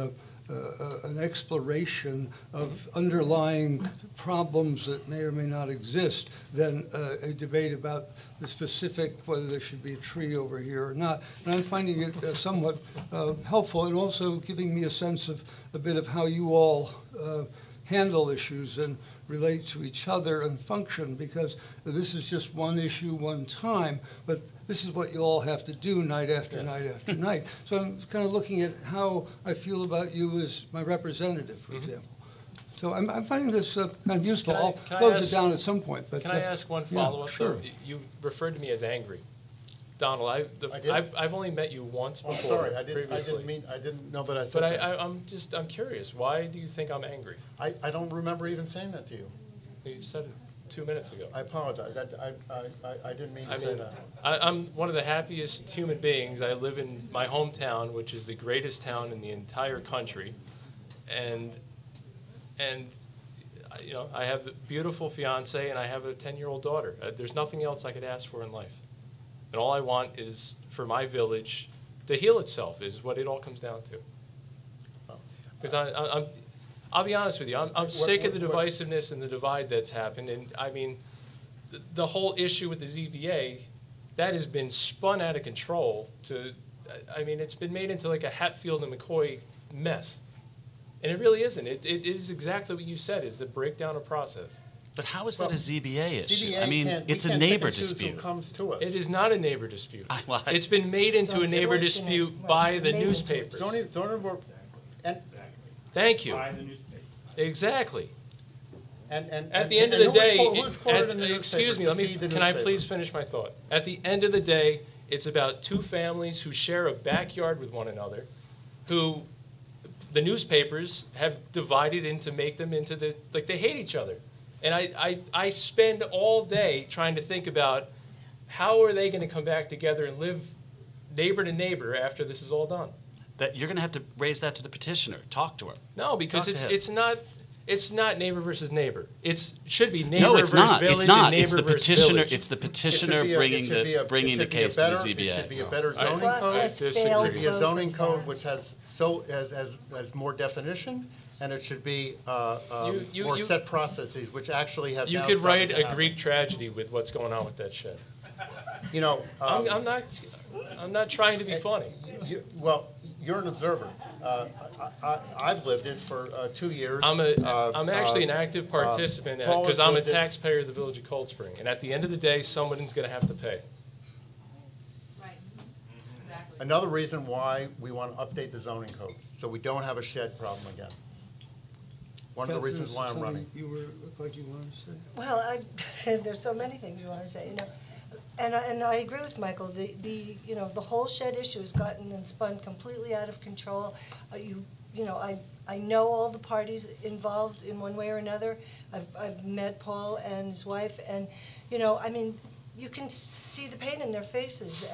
an exploration of underlying problems that may or may not exist than a debate about the specific, whether there should be a tree over here or not. And I'm finding it somewhat helpful, and also giving me a sense of a bit of how you all handle issues and relate to each other and function, because this is just one issue, one time, but this is what you all have to do night after night after night. So I'm kind of looking at how I feel about you as my representative, for example. So I'm finding this kind of useful. Can I- I'll can I close ask- it down at some point. But Can I ask one yeah, follow-up? sure. though? You referred to me as angry. Donald, I did? I've only met you once Oh, I'm before sorry, I previously. didn't know that I said But that. I'm curious. Why do you think I'm angry? I don't remember even saying that to you. You said it 2 minutes ago. I apologize. I didn't mean to I say mean, that. I'm one of the happiest human beings. I live in my hometown, which is the greatest town in the entire country, and you know, I have a beautiful fiance and I have a 10-year-old daughter. There's nothing else I could ask for in life, and all I want is for my village to heal itself. Is what it all comes down to. Because I'll be honest with you, I'm sick of the divisiveness and the divide that's happened. And I mean, the whole issue with the ZBA, that has been spun out of control to, I mean, it's been made into like a Hatfield and McCoy mess. And it really isn't. It is exactly what you said, is the breakdown of process. But how is that a ZBA issue? ZBA I mean, can't- it's we a can't neighbor pick and choose dispute. Who comes to us. It is not a neighbor dispute. Well, It's been made into a neighbor unfortunate. dispute Right. by the Made into it. newspapers. Zoning board, and, Thank you. By the newspaper. Exactly. and. At the end of the day, Who's quoted in the excuse me, newspapers to feed the can I newspaper? please finish my thought? At the end of the day, it's about two families who share a backyard with one another, who the newspapers have divided into make them into the, like they hate each other. And I spend all day trying to think about how are they going to come back together and live neighbor to neighbor after this is all done. That you're going to have to raise that to the petitioner. Talk to her. No, because Talk to him. it's not neighbor versus neighbor. It should be neighbor No, it's versus not. village It's not. and neighbor It's the versus petitioner. village. It's the It should petitioner be a- bringing it should be a- the bringing it the should be a case to better- the It ZBA. should be a better I- zoning code. Process disagree. It failed should be a both zoning of code them. which has more definition, and it should be You- more you- set processes, which actually have You now could started write to a happen. Greek tragedy with what's going on with that shed. You know, I'm not trying to be funny. well, you're an observer. I've lived it for 2 years. I'm actually an active participant Paul has because I'm a lived it. taxpayer of the Village of Cold Spring. And at the end of the day, someone's going to have to pay. Another reason why we want to update the zoning code, so we don't have a shed problem again. One of the reasons why I'm running. You look like you wanted to say. Well, there's so many things you want to say, you know. And I agree with Michael. The whole shed issue has gotten and spun completely out of control. I know all the parties involved in one way or another. I've met Paul and his wife, and I mean, you can see the pain in their faces,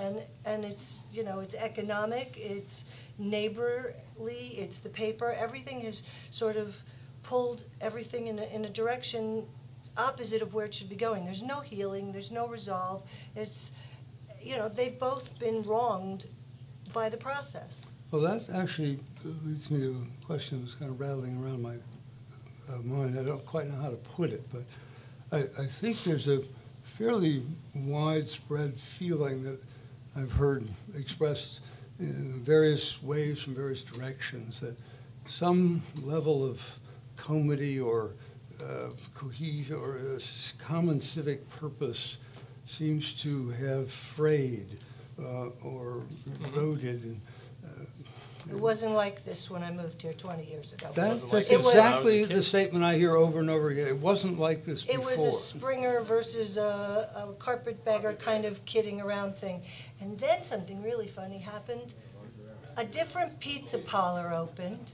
and it's it's economic, it's neighborly, it's the paper. Everything has sort of pulled everything in a direction opposite of where it should be going. There's no healing, there's no resolve. It's, they've both been wronged by the process. Well, that actually leads me to a question that was kind of rattling around my mind. I don't quite know how to put it, but I think there's a fairly widespread feeling that I've heard expressed in various ways from various directions that some level of comity or cohesion or a common civic purpose seems to have frayed or eroded. And, It wasn't like this when I moved here 20 years ago. that's like this when I was exactly a kid. the statement I hear over and over again. It wasn't like this It before. was a Springer versus a carpetbagger kind of kidding around thing. And then something really funny happened. A different pizza parlor opened.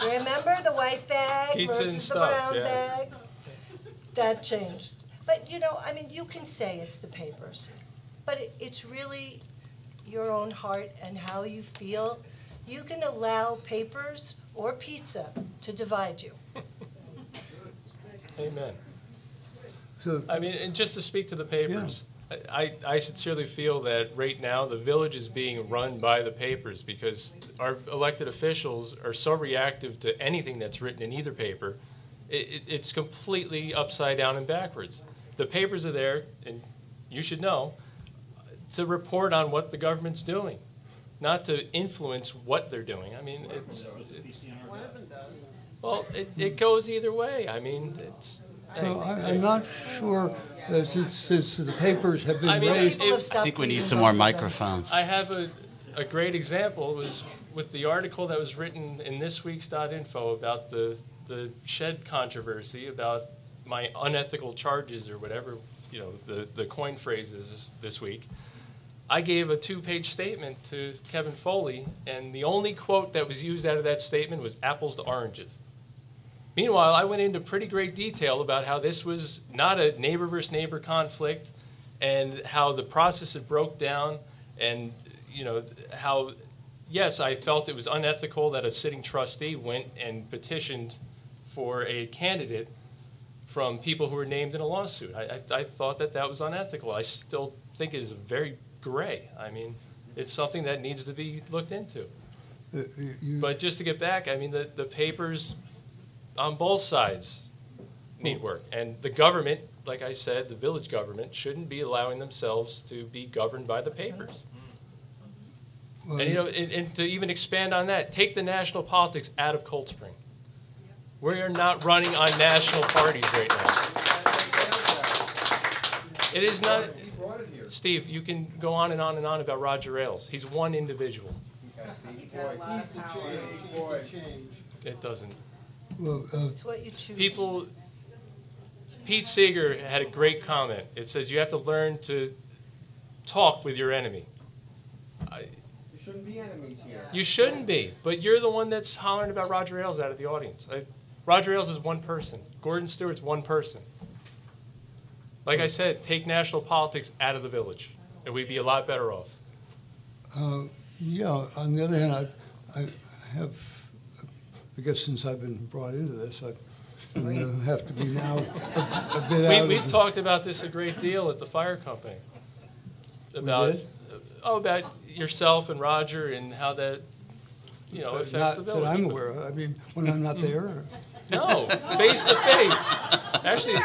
You remember the white bag Pizza and versus the stuff, brown yeah. bag? That changed. But, I mean, you can say it's the papers, but it's really your own heart and how you feel. You can allow papers or pizza to divide you. Amen. So, I mean, and just to speak to the papers, I sincerely feel that right now the village is being run by the papers because our elected officials are so reactive to anything that's written in either paper. It's completely upside down and backwards. The papers are there, and you should know, to report on what the government's doing, not to influence what they're doing. I mean, it goes either way. I mean, it's. well, I'm not sure, since the papers have been I mean, raised. People have if- stopped I think we need reading some both more of them. microphones. I have a great example. It was with the article that was written in this week's .info about the shed controversy, about my unethical charges or whatever, the coin phrase is this week. I gave a 2-page statement to Kevin Foley, and the only quote that was used out of that statement was apples to oranges. Meanwhile, I went into pretty great detail about how this was not a neighbor versus neighbor conflict and how the process had broke down and, how, yes, I felt it was unethical that a sitting trustee went and petitioned for a candidate from people who were named in a lawsuit. I thought that was unethical. I still think it is very gray. I mean, it's something that needs to be looked into. But just to get back, I mean, the papers on both sides need work. And the government, like I said, the village government, shouldn't be allowing themselves to be governed by the papers. Well, And, and to even expand on that, take the national politics out of Cold Spring. We are not running on national parties right now. It is not. Steve, you can go on and on and on about Roger Ailes. He's one individual. It doesn't. well, It's what you choose. Pete Seeger had a great comment. It says you have to learn to talk with your enemy. There shouldn't be enemies here. You shouldn't be, but you're the one that's hollering about Roger Ailes out of the audience. Roger Ailes is one person. Gordon Stewart's one person. Like I said, take national politics out of the village, and we'd be a lot better off. yeah, on the other hand, I have, I guess since I've been brought into this, I have to be now a bit out We've of talked about this a great deal at the fire company. About did? about yourself and Roger and how that affects not the that village. I'm aware of. I mean, when I'm not there. Or, No, face to face. Actually,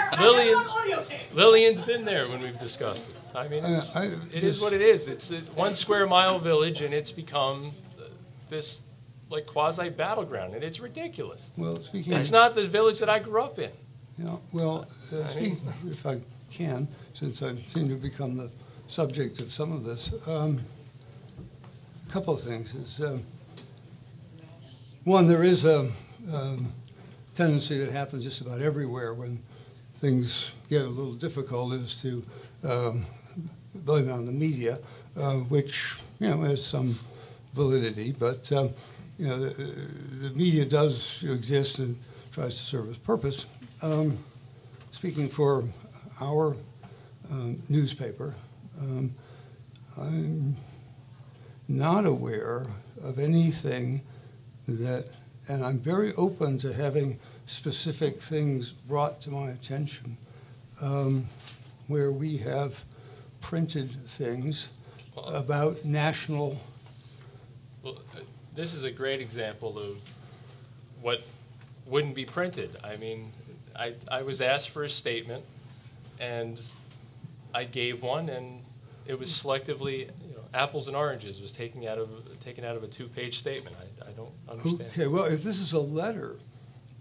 Lillian's been there when we've discussed it. I mean, it is what it is. It's a 1 square mile village, and it's become this like quasi battleground, and it's ridiculous. Well, speaking It's of, not the village that I grew up in. if I can, since I seem to become the subject of some of this, a couple of things. Is one, there is a tendency that happens just about everywhere when things get a little difficult, is to blame it on the media, which has some validity, but the media does exist and tries to serve its purpose. Speaking for our newspaper, I'm not aware of anything that, and I'm very open to having specific things brought to my attention, where we have printed things about national. Well, this is a great example of what wouldn't be printed. I mean, I was asked for a statement, and I gave one, and it was selectively, apples and oranges was taken out of a 2-page statement. I don't understand. Okay, well, if this is a letter,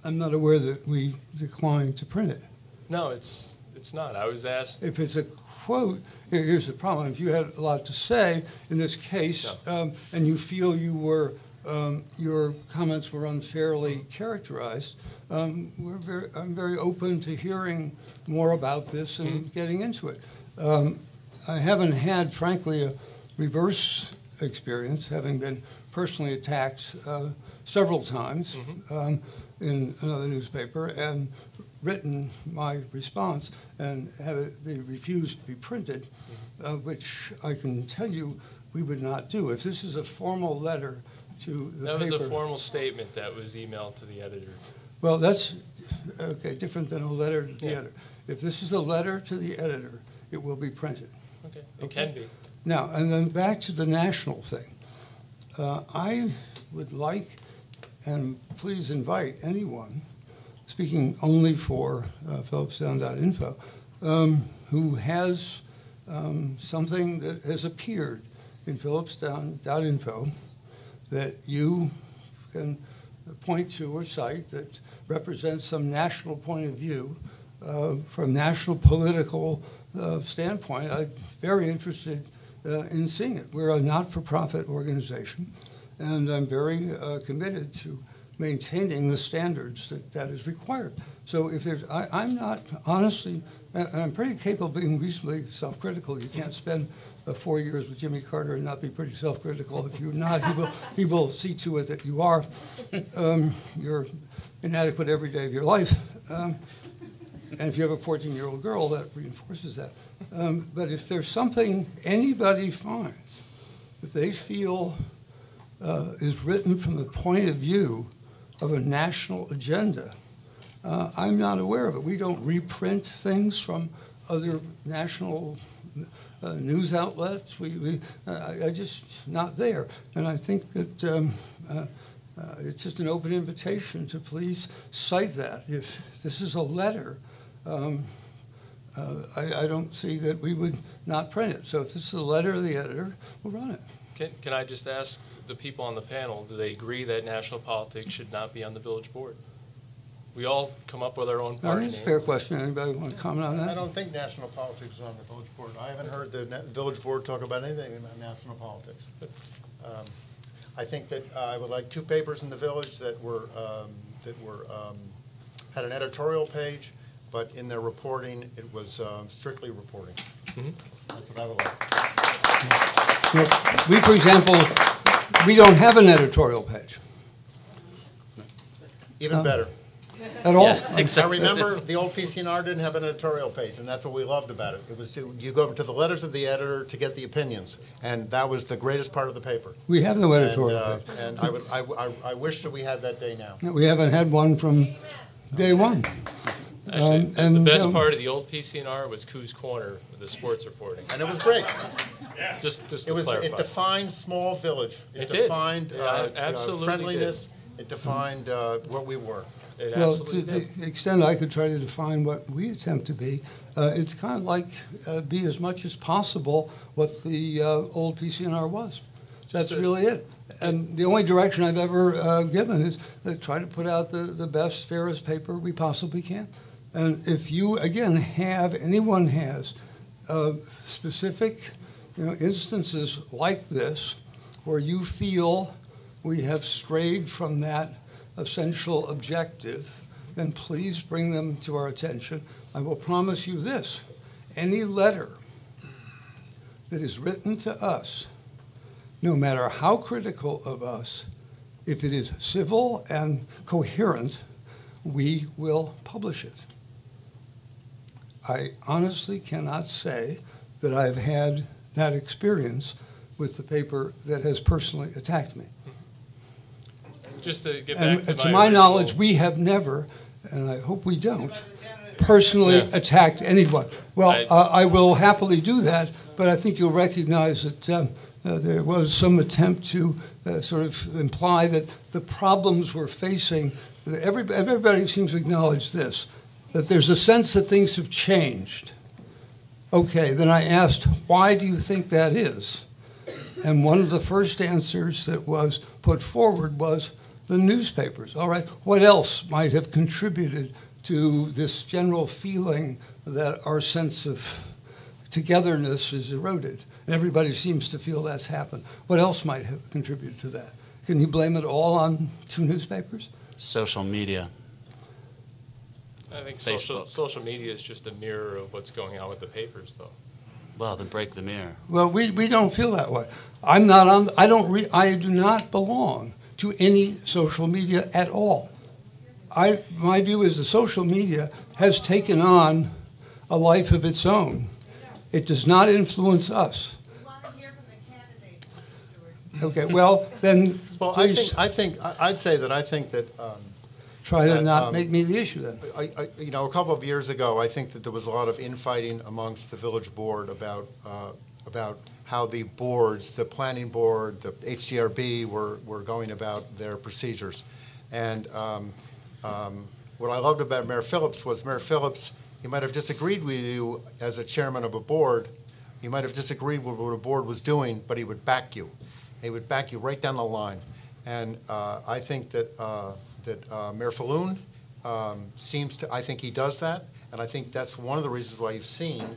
I'm not aware that we declined to print it. No, it's not. I was asked. If it's a quote, here's the problem. If you had a lot to say in this case, and you feel your comments were unfairly characterized, I'm very open to hearing more about this and getting into it. I haven't had, frankly, a reverse experience, having been personally attacked several times in another newspaper and written my response and have it be refused to be printed, which I can tell you we would not do. If this is a formal letter to the paper. That was a formal statement that was emailed to the editor. Well, that's, okay, different than a letter to the editor. If this is a letter to the editor, it will be printed. Okay, it can be. Now, and then back to the national thing. I would like, and please invite anyone, speaking only for phillipsdown.info, who has something that has appeared in phillipsdown.info that you can point to or cite that represents some national point of view from national political standpoint. I'm very interested in seeing it. We're a not-for-profit organization, and I'm very committed to maintaining the standards that is required. So if there's, I'm not, honestly, and I'm pretty capable of being reasonably self-critical. You can't spend 4 years with Jimmy Carter and not be pretty self-critical. If you're not, he will see to it that you are. You're inadequate every day of your life. And if you have a 14-year-old girl, that reinforces that. But if there's something anybody finds that they feel is written from the point of view of a national agenda, I'm not aware of it. We don't reprint things from other national news outlets. I just not there. And I think that it's just an open invitation to please cite that. If this is a letter, I don't see that we would not print it. So if this is a letter of the editor, we'll run it. Can I just ask the people on the panel, do they agree that national politics should not be on the village board? We all come up with our own party That's a names. fair question. Anybody want to comment on that? I don't think national politics is on the village board. I haven't heard the village board talk about anything about national politics. I think that I would like 2 papers in the village that had an editorial page, but in their reporting, it was strictly reporting. That's what I would like. Well, we, for example, we don't have an editorial page Even better. at all. I remember the old PCNR didn't have an editorial page, and that's what we loved about it. It was you go to the letters of the editor to get the opinions, and that was the greatest part of the paper. We have no editorial page. And I wish that we had that day now. We haven't had one from day one. Actually, And, the best part of the old PCNR was Coos Corner with the sports reporting. And it was great. Just to It clarify. defined small village. It did. defined Yeah, absolutely friendliness. It defined what we were. It Well, absolutely to did. the extent I could try to define what we attempt to be, it's kind of like be as much as possible what the old PCNR was. That's really it. And the only direction I've ever given is to try to put out the best, fairest paper we possibly can. And if you, again, anyone has specific instances like this where you feel we have strayed from that essential objective, then please bring them to our attention. I will promise you this. Any letter that is written to us, no matter how critical of us, if it is civil and coherent, we will publish it. I honestly cannot say that I've had that experience with the paper that has personally attacked me. Just to get back And to my knowledge, we have never, and I hope we don't, personally attacked anyone. Well, I will happily do that, but I think you'll recognize that there was some attempt to sort of imply that the problems we're facing, everybody seems to acknowledge this, that there's a sense that things have changed. Okay, then I asked, why do you think that is? And one of the first answers that was put forward was the newspapers. All right, what else might have contributed to this general feeling that our sense of togetherness is eroded? And everybody seems to feel that's happened. What else might have contributed to that? Can you blame it all on 2 newspapers? Social media. I think social media is just a mirror of what's going on with the papers, though. Well, then break the mirror. Well, we don't feel that way. I'm not on. I do not belong to any social media at all. My view is the social media has taken on a life of its own. It does not influence us. We want to hear from the candidate, Mr. Stewart. Okay. Well, then Well, please I'd say that I think that. try to that, not make me the issue then. A couple of years ago, I think that there was a lot of infighting amongst the village board about how the boards, the planning board, the HDRB were going about their procedures. And what I loved about Mayor Phillips was Mayor Phillips, he might have disagreed with you as a chairman of a board. He might have disagreed with what a board was doing, but he would back you. He would back you right down the line. And I think that Mayor Falloon I think he does that, and I think that's one of the reasons why you've seen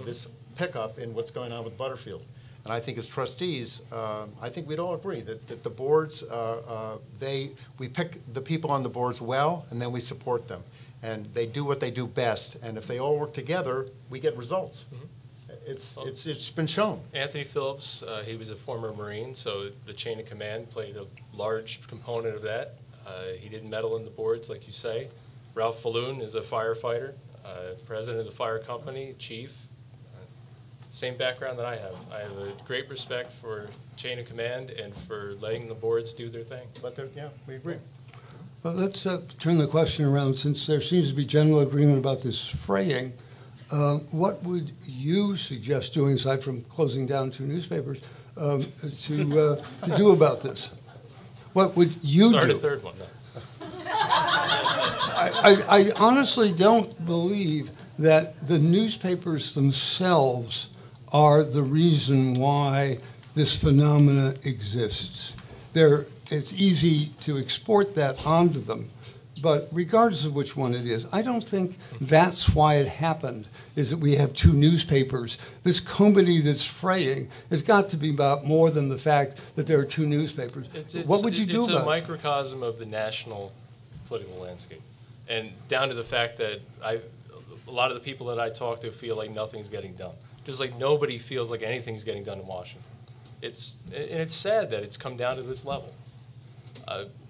this pickup in what's going on with Butterfield. And I think as trustees, I think we'd all agree that the boards, we pick the people on the boards well, and then we support them. And they do what they do best, and if they all work together, we get results. Mm-hmm. It's been shown. Anthony Phillips, he was a former Marine, so the chain of command played a large component of that. He didn't meddle in the boards, like you say. Ralph Falloon is a firefighter, president of the fire company, chief. Same background that I have. I have a great respect for chain of command and for letting the boards do their thing. Yeah, we agree. Well, let's turn the question around. Since there seems to be general agreement about this fraying, what would you suggest doing, aside from closing down 2 newspapers, to do about this? What would you do? Start a third one, though. I honestly don't believe that the newspapers themselves are the reason why this phenomena exists. It's easy to export that onto them, but regardless of which one it is, I don't think that's why it happened, is that we have 2 newspapers. This company that's fraying has got to be about more than the fact that there are 2 newspapers. What would you do about it? It's a microcosm of the national political landscape. And down to the fact that a lot of the people that I talk to feel like nothing's getting done. Just like nobody feels like anything's getting done in Washington. It's sad that it's come down to this level.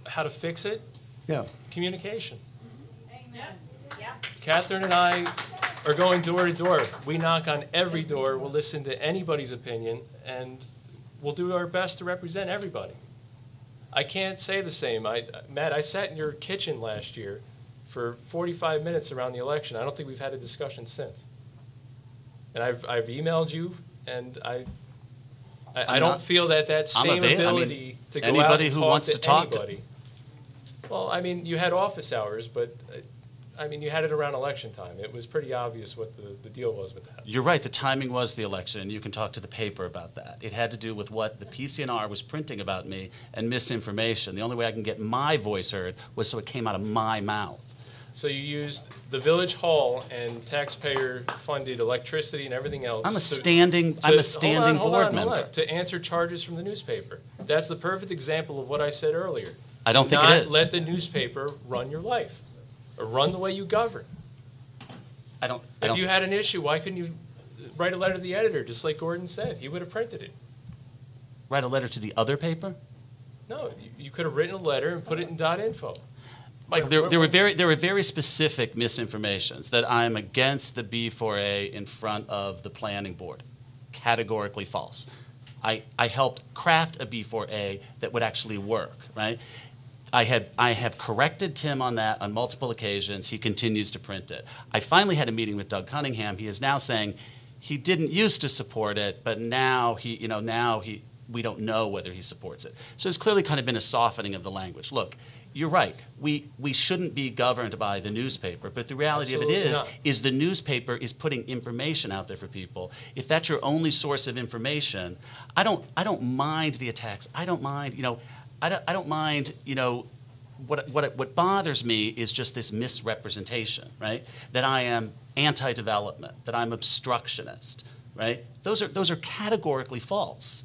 How to fix it? Yeah. Communication. Amen. Yep. Catherine and I are going door to door. We knock on every door. We'll listen to anybody's opinion, and we'll do our best to represent everybody. I can't say the same. Matt, I sat in your kitchen last year for 45 minutes around the election. I don't think we've had a discussion since. And I've emailed you, and I don't feel that same ability to go out and who wants to talk anybody. Well, I mean, you had office hours, but I mean, you had it around election time. It was pretty obvious what the deal was with that. You're right, the timing was the election, and you can talk to the paper about that. It had to do with what the PCNR was printing about me and misinformation. The only way I can get my voice heard was so it came out of my mouth. So you used the village hall and taxpayer-funded electricity and everything else. I'm a standing board member. To answer charges from the newspaper. That's the perfect example of what I said earlier. I don't think it Not is. let the newspaper run your life, or run the way you govern. If you had an issue, why couldn't you write a letter to the editor, just like Gordon said? He would have printed it. Write a letter to the other paper? No, you could have written a letter and put it in .info. Like there were very specific misinformations that I'm against the B4A in front of the planning board. Categorically false. I helped craft a B4A that would actually work, right? I have corrected Tim on that on multiple occasions. He continues to print it. I finally had a meeting with Doug Cunningham. He is now saying he didn't used to support it, but now we don't know whether he supports it. So there's clearly kind of been a softening of the language. Look, you're right. We shouldn't be governed by the newspaper, but the reality Absolutely of it not. is the newspaper is putting information out there for people. If that's your only source of information, I don't mind the attacks. I don't mind, I don't mind, what bothers me is just this misrepresentation, right? That I am anti-development, that I'm obstructionist, right? Those are categorically false.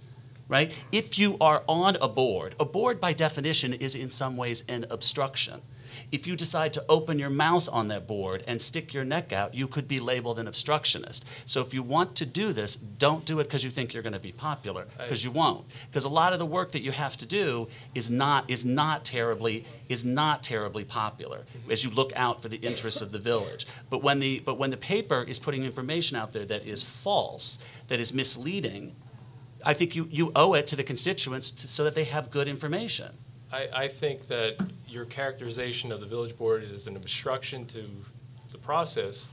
Right? If you are on a board by definition is in some ways an obstruction. If you decide to open your mouth on that board and stick your neck out, you could be labeled an obstructionist. So if you want to do this, don't do it because you think you're going to be popular, because you won't. Because a lot of the work that you have to do is not terribly popular as you look out for the interests of the village. But when the paper is putting information out there that is false, that is misleading, I think you owe it to the constituents so that they have good information. I think that your characterization of the village board as an obstruction to the process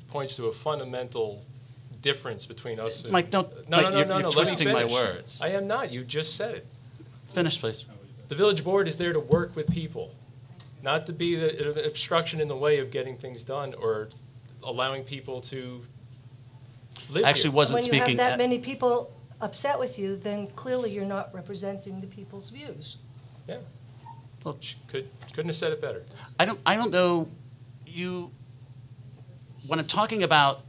points to a fundamental difference between us. And, Mike, you're twisting my words. I am not. You just said it. Finish, please. The village board is there to work with people, not to be an obstruction in the way of getting things done or allowing people to live Actually, here. wasn't When you speaking. have that many people upset with you, then clearly you're not representing the people's views. Yeah. Well, Couldn't have said it better. I don't know. When I'm talking about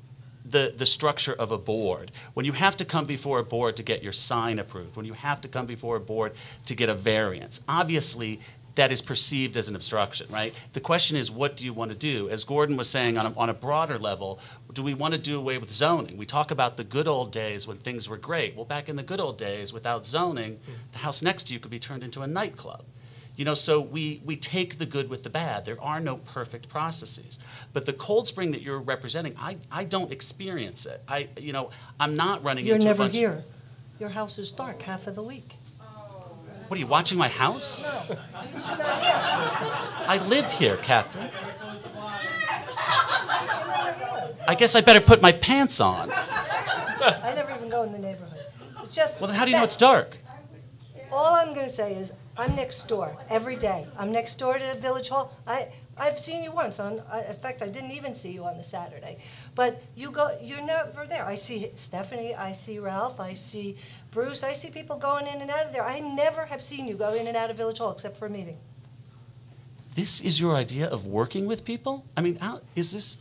the structure of a board, when you have to come before a board to get your sign approved, when you have to come before a board to get a variance, obviously that is perceived as an obstruction, right? The question is, what do you want to do? As Gordon was saying on a broader level, do we want to do away with zoning? We talk about the good old days when things were great. Well, back in the good old days, without zoning, the house next to you could be turned into a nightclub. So we take the good with the bad. There are no perfect processes. But the Cold Spring that you're representing, I don't experience it. I'm not running You're into a never bunch. here. Your house is dark half of the week. What, are you watching my house? No. I live here, Catherine. I guess I better put my pants on. I never even go in the neighborhood. It's just. Well, then how do you know it's dark? All I'm going to say is I'm next door every day. I'm next door to the village hall. I've seen you once in fact, I didn't even see you on the Saturday. But you're never there. I see Stephanie, I see Ralph, I see Bruce, I see people going in and out of there. I never have seen you go in and out of village hall except for a meeting. This is your idea of working with people? I mean, is this...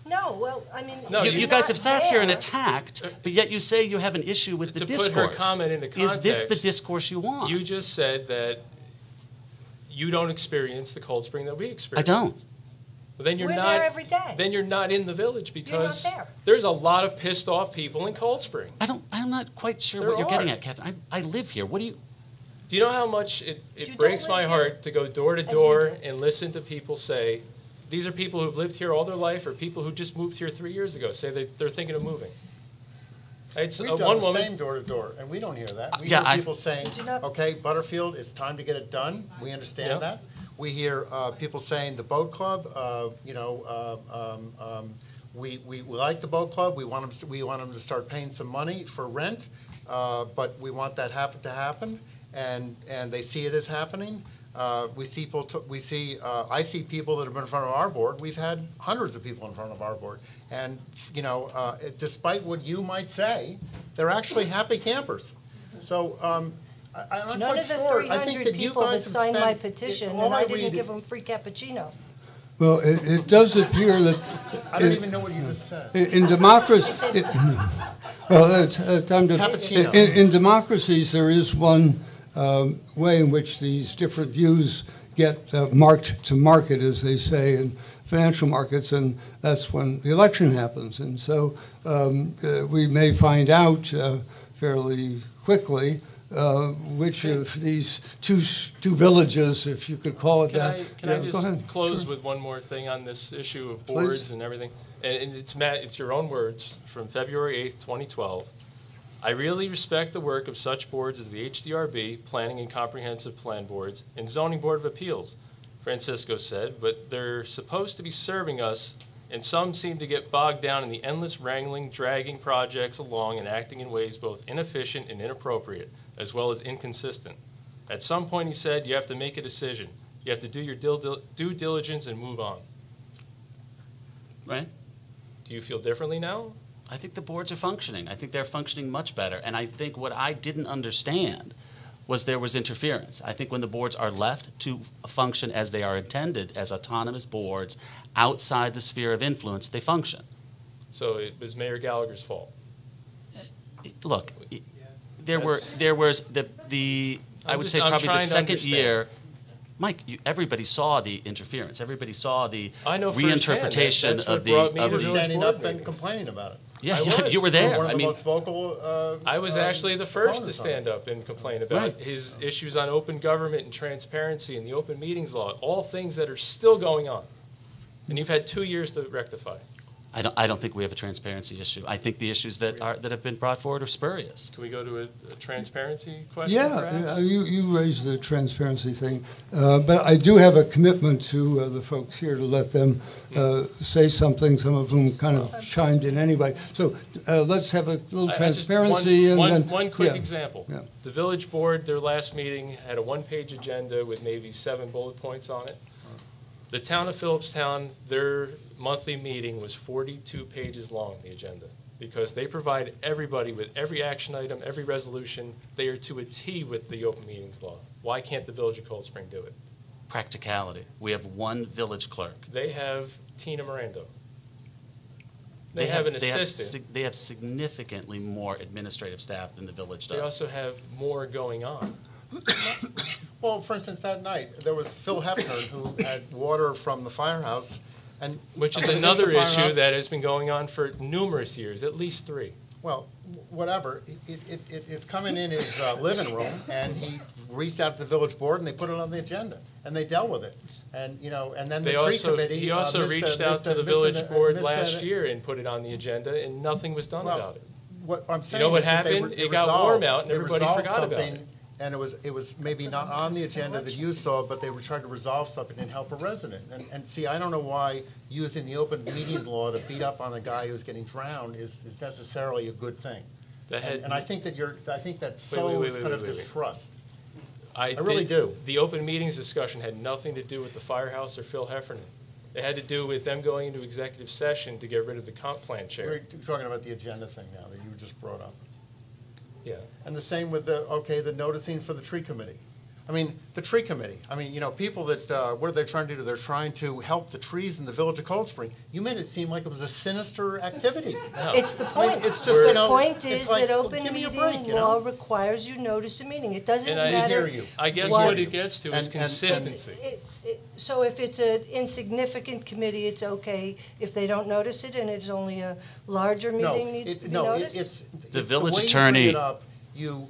No, well, I mean, No, you guys have sat here and there. attacked, but yet you say you have an issue with the To discourse. put her comment into Is this the context, discourse you want? You just said that you don't experience the Cold Spring that we I experience. don't. Well, then you're We're not there every day. Then you're not in the village because there. there's a lot of pissed off people in Cold Spring. I'm not quite sure There what you're getting are. at, Catherine. I live here. What do you... Do you know how much You it don't breaks live my here. heart to go door to As we door do. and listen to people say, these are people who've lived here all their life or people who just moved here 3 years ago, say they're thinking of moving. It's We've one done the woman. same door to door, and we don't hear that. We yeah, hear people saying, Did you not- okay, Butterfield, it's time to get it done. We understand Yeah. that. We hear people saying the boat club, we like the boat club. We want them to start paying some money for rent, but we want that to happen, and they see it as happening. We see people. I see people that have been in front of our board. We've had hundreds of people in front of our board, and despite what you might say, they're actually happy campers. So I'm not None quite of the sure. I think 300 that you people that guys have signed my spent- petition, all and I read didn't is- give them free cappuccino. Well, it does appear that I don't even know what you just said. in democracy, well, it's time to. Cappuccino. In democracies, there is one way in which these different views get marked to market, as they say in financial markets, and that's when the election happens. And so we may find out fairly quickly which of these two villages, if you could call it that. Can I go just ahead. close Sure. with one more thing on this issue of Please. boards and everything? And it's Matt, it's your own words from February 8th, 2012. I really respect the work of such boards as the HDRB, Planning and Comprehensive Plan Boards, and Zoning Board of Appeals, Francisco said, but they're supposed to be serving us, and some seem to get bogged down in the endless wrangling, dragging projects along, and acting in ways both inefficient and inappropriate, as well as inconsistent. At some point, he said, you have to make a decision. You have to do your due diligence and move on. Right? Do you feel differently now? I think the boards are functioning. I think they're functioning much better. And I think what I didn't understand was there was interference. I think when the boards are left to function as they are intended, as autonomous boards outside the sphere of influence, they function. So it was Mayor Gallagher's fault. Look, there was the I would say I'm probably the trying to second understand. year. Mike, everybody saw the interference. Everybody saw the I know firsthand. reinterpretation That's what of the. brought me to of You were village the standing board up and meetings. complaining about it. yeah, I yeah, was. you were You there. were one of I the mean, most vocal. I was actually the first to opponents on it. stand up and complain about Right. his issues on open government and transparency and the open meetings law, all things that are still going on. And you've had 2 years to rectify. I don't think we have a transparency issue. I think the issues that have been brought forward are spurious. Can we go to a transparency question, Yeah, perhaps? you raised the transparency thing, but I do have a commitment to the folks here to let them say something, some of whom kind of chimed in anyway. So let's have a little I just- transparency and then. One quick yeah. example. Yeah. The village board, their last meeting, had a one-page agenda with maybe 7 bullet points on it. The town of Phillipstown, their monthly meeting was 42 pages long, the agenda, because they provide everybody with every action item, every resolution. They are to a T with the open meetings law. Why can't the village of Cold Spring do it? Practicality. We have one village clerk. They have Tina Mirando. They have an assistant. They have significantly more administrative staff than the village They does. also have more going on. Well, for instance, that night, there was Phil Hefner who had water from the firehouse and. Which is From another the issue firehouse- that has been going on for numerous years, at least 3. Well, whatever, it's coming in his living room, and he reached out to the village board, and they put it on the agenda, and they dealt with it. And, and then the They tree also, committee. he also missed reached a- out to the missed a- village missed a- board missed a- last year and put it on the agenda, and nothing was done Well, about it. What I'm You saying know what is that they happened? they It got resolved- warm out and they everybody resolved forgot about something, it. And it was maybe not on the agenda that you saw, but they were trying to resolve something and help a resident. And see, I don't know why using the open meetings law to beat up on a guy who's getting drowned is necessarily a good thing. And I think that that sows kind of distrust. I really do. The open meetings discussion had nothing to do with the firehouse or Phil Heffernan. It had to do with them going into executive session to get rid of the comp plan We're chair. talking about the agenda thing now that you just brought up. Yeah. And the same with the noticing for the tree committee. I mean, the tree committee, people that, what are they trying to do? They're trying to help the trees in the village of Cold Spring. You made it seem like it was a sinister activity. It's the I mean, point. it's just, The point it's is like, that well, open give me a meeting break, law requires you notice a meeting. It doesn't And I matter. hear you. I guess what- what it gets to is And- consistency. So if it's an insignificant committee, it's okay if they don't notice it, and it's only a larger meeting needs to be noticed? It's The it's village way you attorney- bring it up, you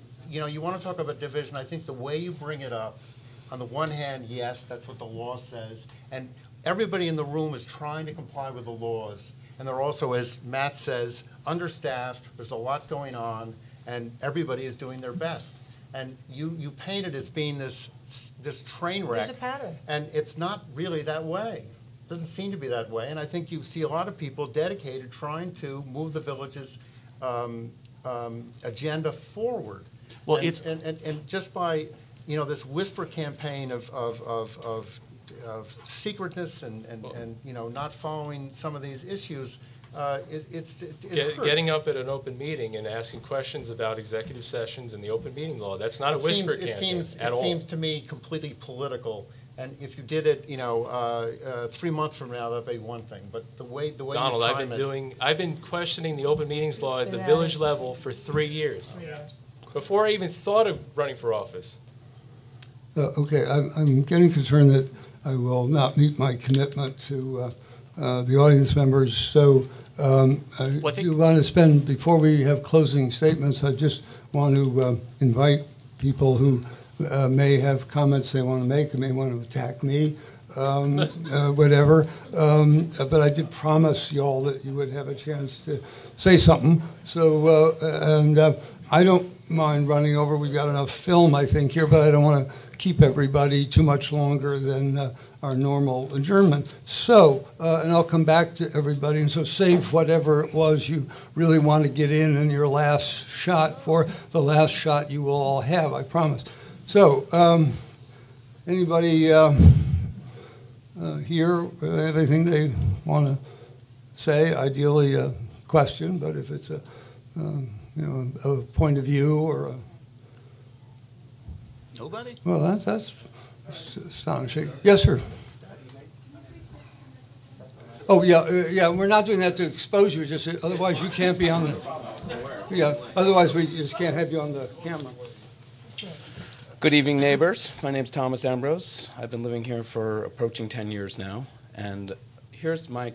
want to talk about division, I think the way you bring it up, on the one hand, yes, that's what the law says, and everybody in the room is trying to comply with the laws, and they're also, as Matt says, understaffed, there's a lot going on, and everybody is doing their best. And you paint it as being this train wreck. There's a pattern. And it's not really that way. It doesn't seem to be that way. And I think you see a lot of people dedicated trying to move the village's agenda forward. Well, And- it's- and just by you know, this whisper campaign of secretness and you know, not following some of these issues, it hurts. Getting up at an open meeting and asking questions about executive sessions and the open meeting law, that's not a whisper campaign at all. It seems to me completely political. And if you did it, you know, 3 months from now, that'd be one thing. But the way Donald, you time I've been questioning the open meetings law at the village level for 3 years. Before I even thought of running for office. Okay, I'm getting concerned that I will not meet my commitment to the audience members. So I do want to spend, before we have closing statements, I just want to invite people who may have comments they want to make, they may want to attack me, whatever. But I did promise y'all that you would have a chance to say something. So, I don't mind running over. We've got enough film, I think, here, but I don't want to keep everybody too much longer than our normal adjournment. So, and I'll come back to everybody, and so save whatever it was you really want to get in your last shot for the last shot you will all have, I promise. So, anybody here have anything they want to say? Ideally, a question, but if it's a you know, a point of view or a... Nobody? Well, that's astonishing. Yes, sir. Oh, yeah, we're not doing that to expose you, just otherwise you can't be on the... Yeah, otherwise we just can't have you on the camera. Good evening, neighbors. My name's Thomas Ambrose. I've been living here for approaching 10 years now, and here's my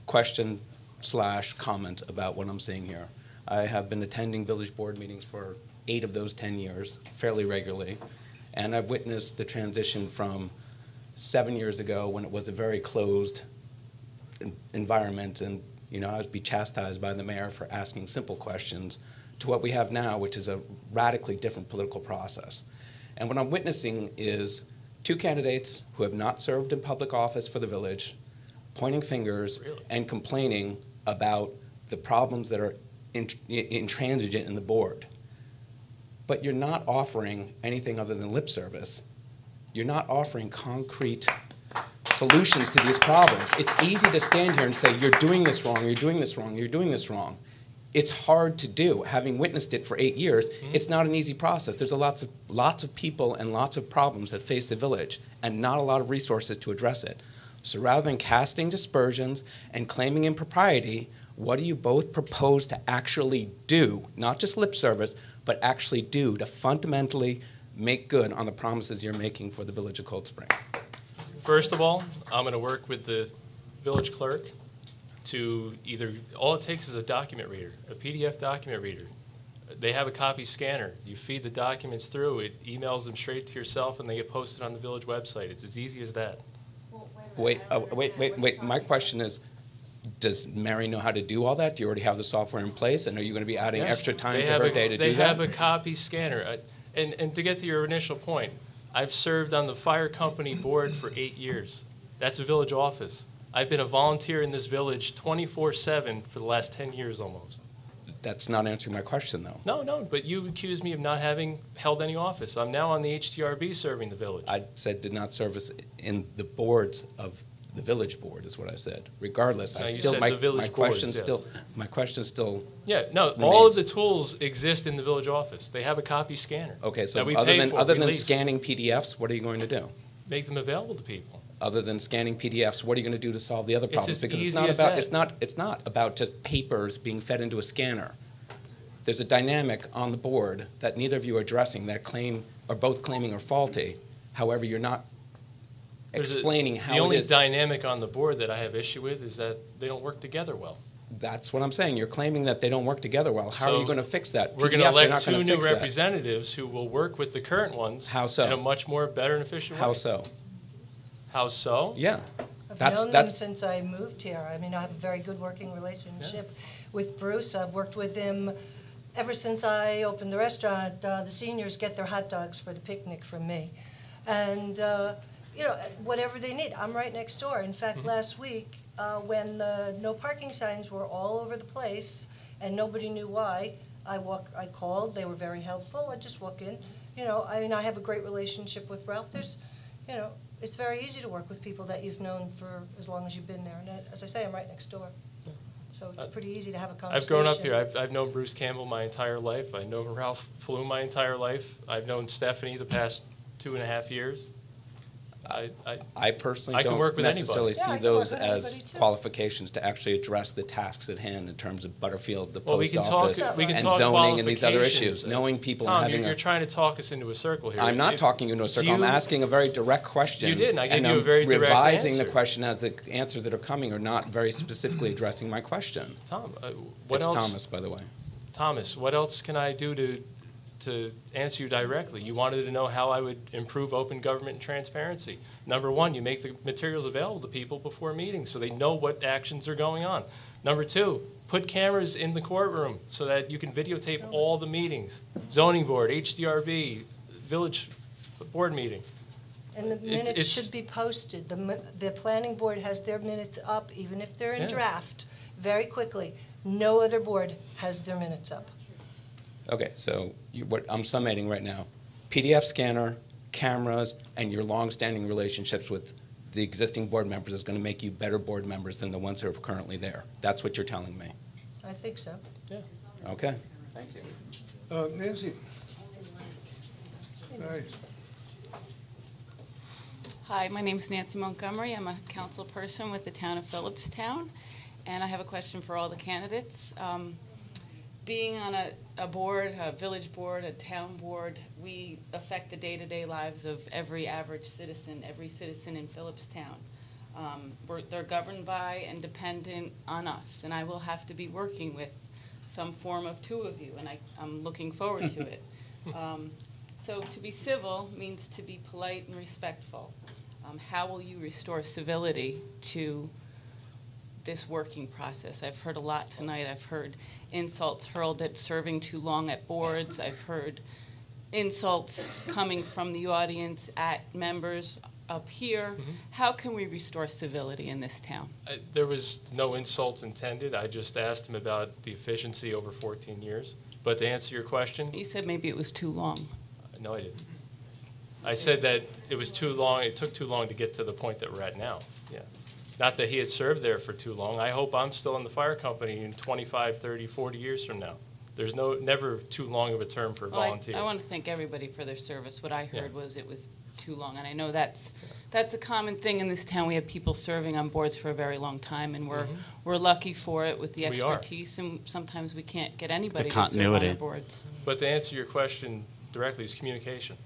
question/comment about what I'm seeing here. I have been attending village board meetings for 8 of those 10 years, fairly regularly, and I've witnessed the transition from 7 years ago when it was a very closed environment, and you know, I would be chastised by the mayor for asking simple questions, to what we have now, which is a radically different political process. And what I'm witnessing is 2 candidates who have not served in public office for the village, pointing fingers and complaining about the problems that are intransigent in the board. But you're not offering anything other than lip service. You're not offering concrete solutions to these problems. It's easy to stand here and say, you're doing this wrong, you're doing this wrong, you're doing this wrong. It's hard to do. Having witnessed it for 8 years, it's not an easy process. There's lots of people and lots of problems that face the village, and not a lot of resources to address it. So rather than casting dispersions and claiming impropriety, what do you both propose to actually do, not just lip service, but actually do to fundamentally make good on the promises you're making for the village of Cold Spring? First of all, I'm going to work with the village clerk to either, all it takes is a document reader, a PDF document reader. They have a copy scanner. You feed the documents through, it emails them straight to yourself, and they get posted on the village website. It's as easy as that. Wait. My question is, does Mary know how to do all that? Do you already have the software in place, and are you going to be adding extra time to her day to do that? They have a copy scanner. And to get to your initial point, I've served on the fire company board for 8 years. That's a village office. I've been a volunteer in this village 24/7 for the last 10 years almost. That's not answering my question, though. No, but you accuse me of not having held any office. I'm now on the HDRB serving the village. I said did not service in the boards of the village board is what I said. Regardless, No, I you still said my the village question boards, still yes. my question still Yeah, no, remains. all of the tools exist in the village office. They have a copy scanner. Okay, so that we other pay than for, other we than lease. scanning PDFs, what are you going to do? Make them available to people. Other than scanning PDFs, what are you going to do to solve the other It's problems? as Because easy it's not as about that. it's not about just papers being fed into a scanner. There's a dynamic on the board that neither of you are addressing that both claiming are faulty. However, you're not explaining how it is. The only dynamic on the board that I have issue with is that they don't work together well. That's what I'm saying. You're claiming that they don't work together well. How are you going to fix that? We're going to PDFs are elect not gonna 2 new fix that. representatives who will work with the current ones How so? in a much more better and efficient way. How so? How so? Yeah. I've known them since I moved here. I mean, I have a very good working relationship with Bruce. I've worked with him ever since I opened the restaurant. The seniors get their hot dogs for the picnic from me. And, you know, whatever they need. I'm right next door. In fact, last week, when the no parking signs were all over the place and nobody knew why, I called. They were very helpful. I just walk in, you know, I mean, I have a great relationship with Ralph. There's, you know, it's very easy to work with people that you've known for as long as you've been there. And as I say, I'm right next door. So it's pretty easy to have a conversation. I've grown up here. I've known Bruce Campbell my entire life. I've known Ralph Flume my entire life. I've known Stephanie the past 2.5 years. I personally I can don't work with necessarily anybody. Yeah, I see can those work with as anybody, too. qualifications to actually address the tasks at hand in terms of Butterfield, the Well, we post can talk. office, We can and talk zoning and these other qualifications. issues. Knowing people Tom, and having you're trying to talk us into a circle here. I'm not talking into a circle. I'm asking a very direct question. You did, and I gave and you a I'm very direct revising answer. the question as the answers that are coming are not very specifically addressing my question. Tom, what It's else? Thomas, by the way. Thomas, what else can I do to answer you directly? You wanted to know how I would improve open government and transparency. Number one, you make the materials available to people before meetings so they know what actions are going on. Number two, put cameras in the courtroom so that you can videotape all the meetings. Zoning board, HDRB, village board meeting. And the minutes should be posted. The planning board has their minutes up, even if they're in Yeah. draft, very quickly. No other board has their minutes up. Okay, so what I'm summating right now, PDF scanner, cameras, and your long-standing relationships with the existing board members is going to make you better board members than the ones who are currently there. That's what you're telling me. I think so. Yeah. Okay. Thank you. Nancy? Hi. Hi, my name's Nancy Montgomery. I'm a council person with the town of Phillipstown, and I have a question for all the candidates. Being on a board, a village board, a town board, we affect the day-to-day lives of every average citizen, every citizen in Phillipstown. They're governed by and dependent on us, and I will have to be working with some form of two of you, and I'm looking forward to it. So to be civil means to be polite and respectful. How will you restore civility to this working process? I've heard a lot tonight. I've heard insults hurled at serving too long at boards. I've heard insults coming from the audience at members up here. Mm-hmm. How can we restore civility in this town? There was no insult intended. I just asked him about the efficiency over 14 years. But to answer your question, You said maybe it was too long. no, I didn't. I said that it was too long, it took too long to get to the point that we're at now, yeah. Not that he had served there for too long. I hope I'm still in the fire company in 25, 30, 40 years from now. There's never too long of a term for a volunteer. I want to thank everybody for their service. What I heard Yeah. was it was too long, and I know that's a common thing in this town. We have people serving on boards for a very long time, and we're lucky for it with the We are. expertise, and sometimes we can't get anybody The to serve on continuity. our boards. But to answer your question directly is communication.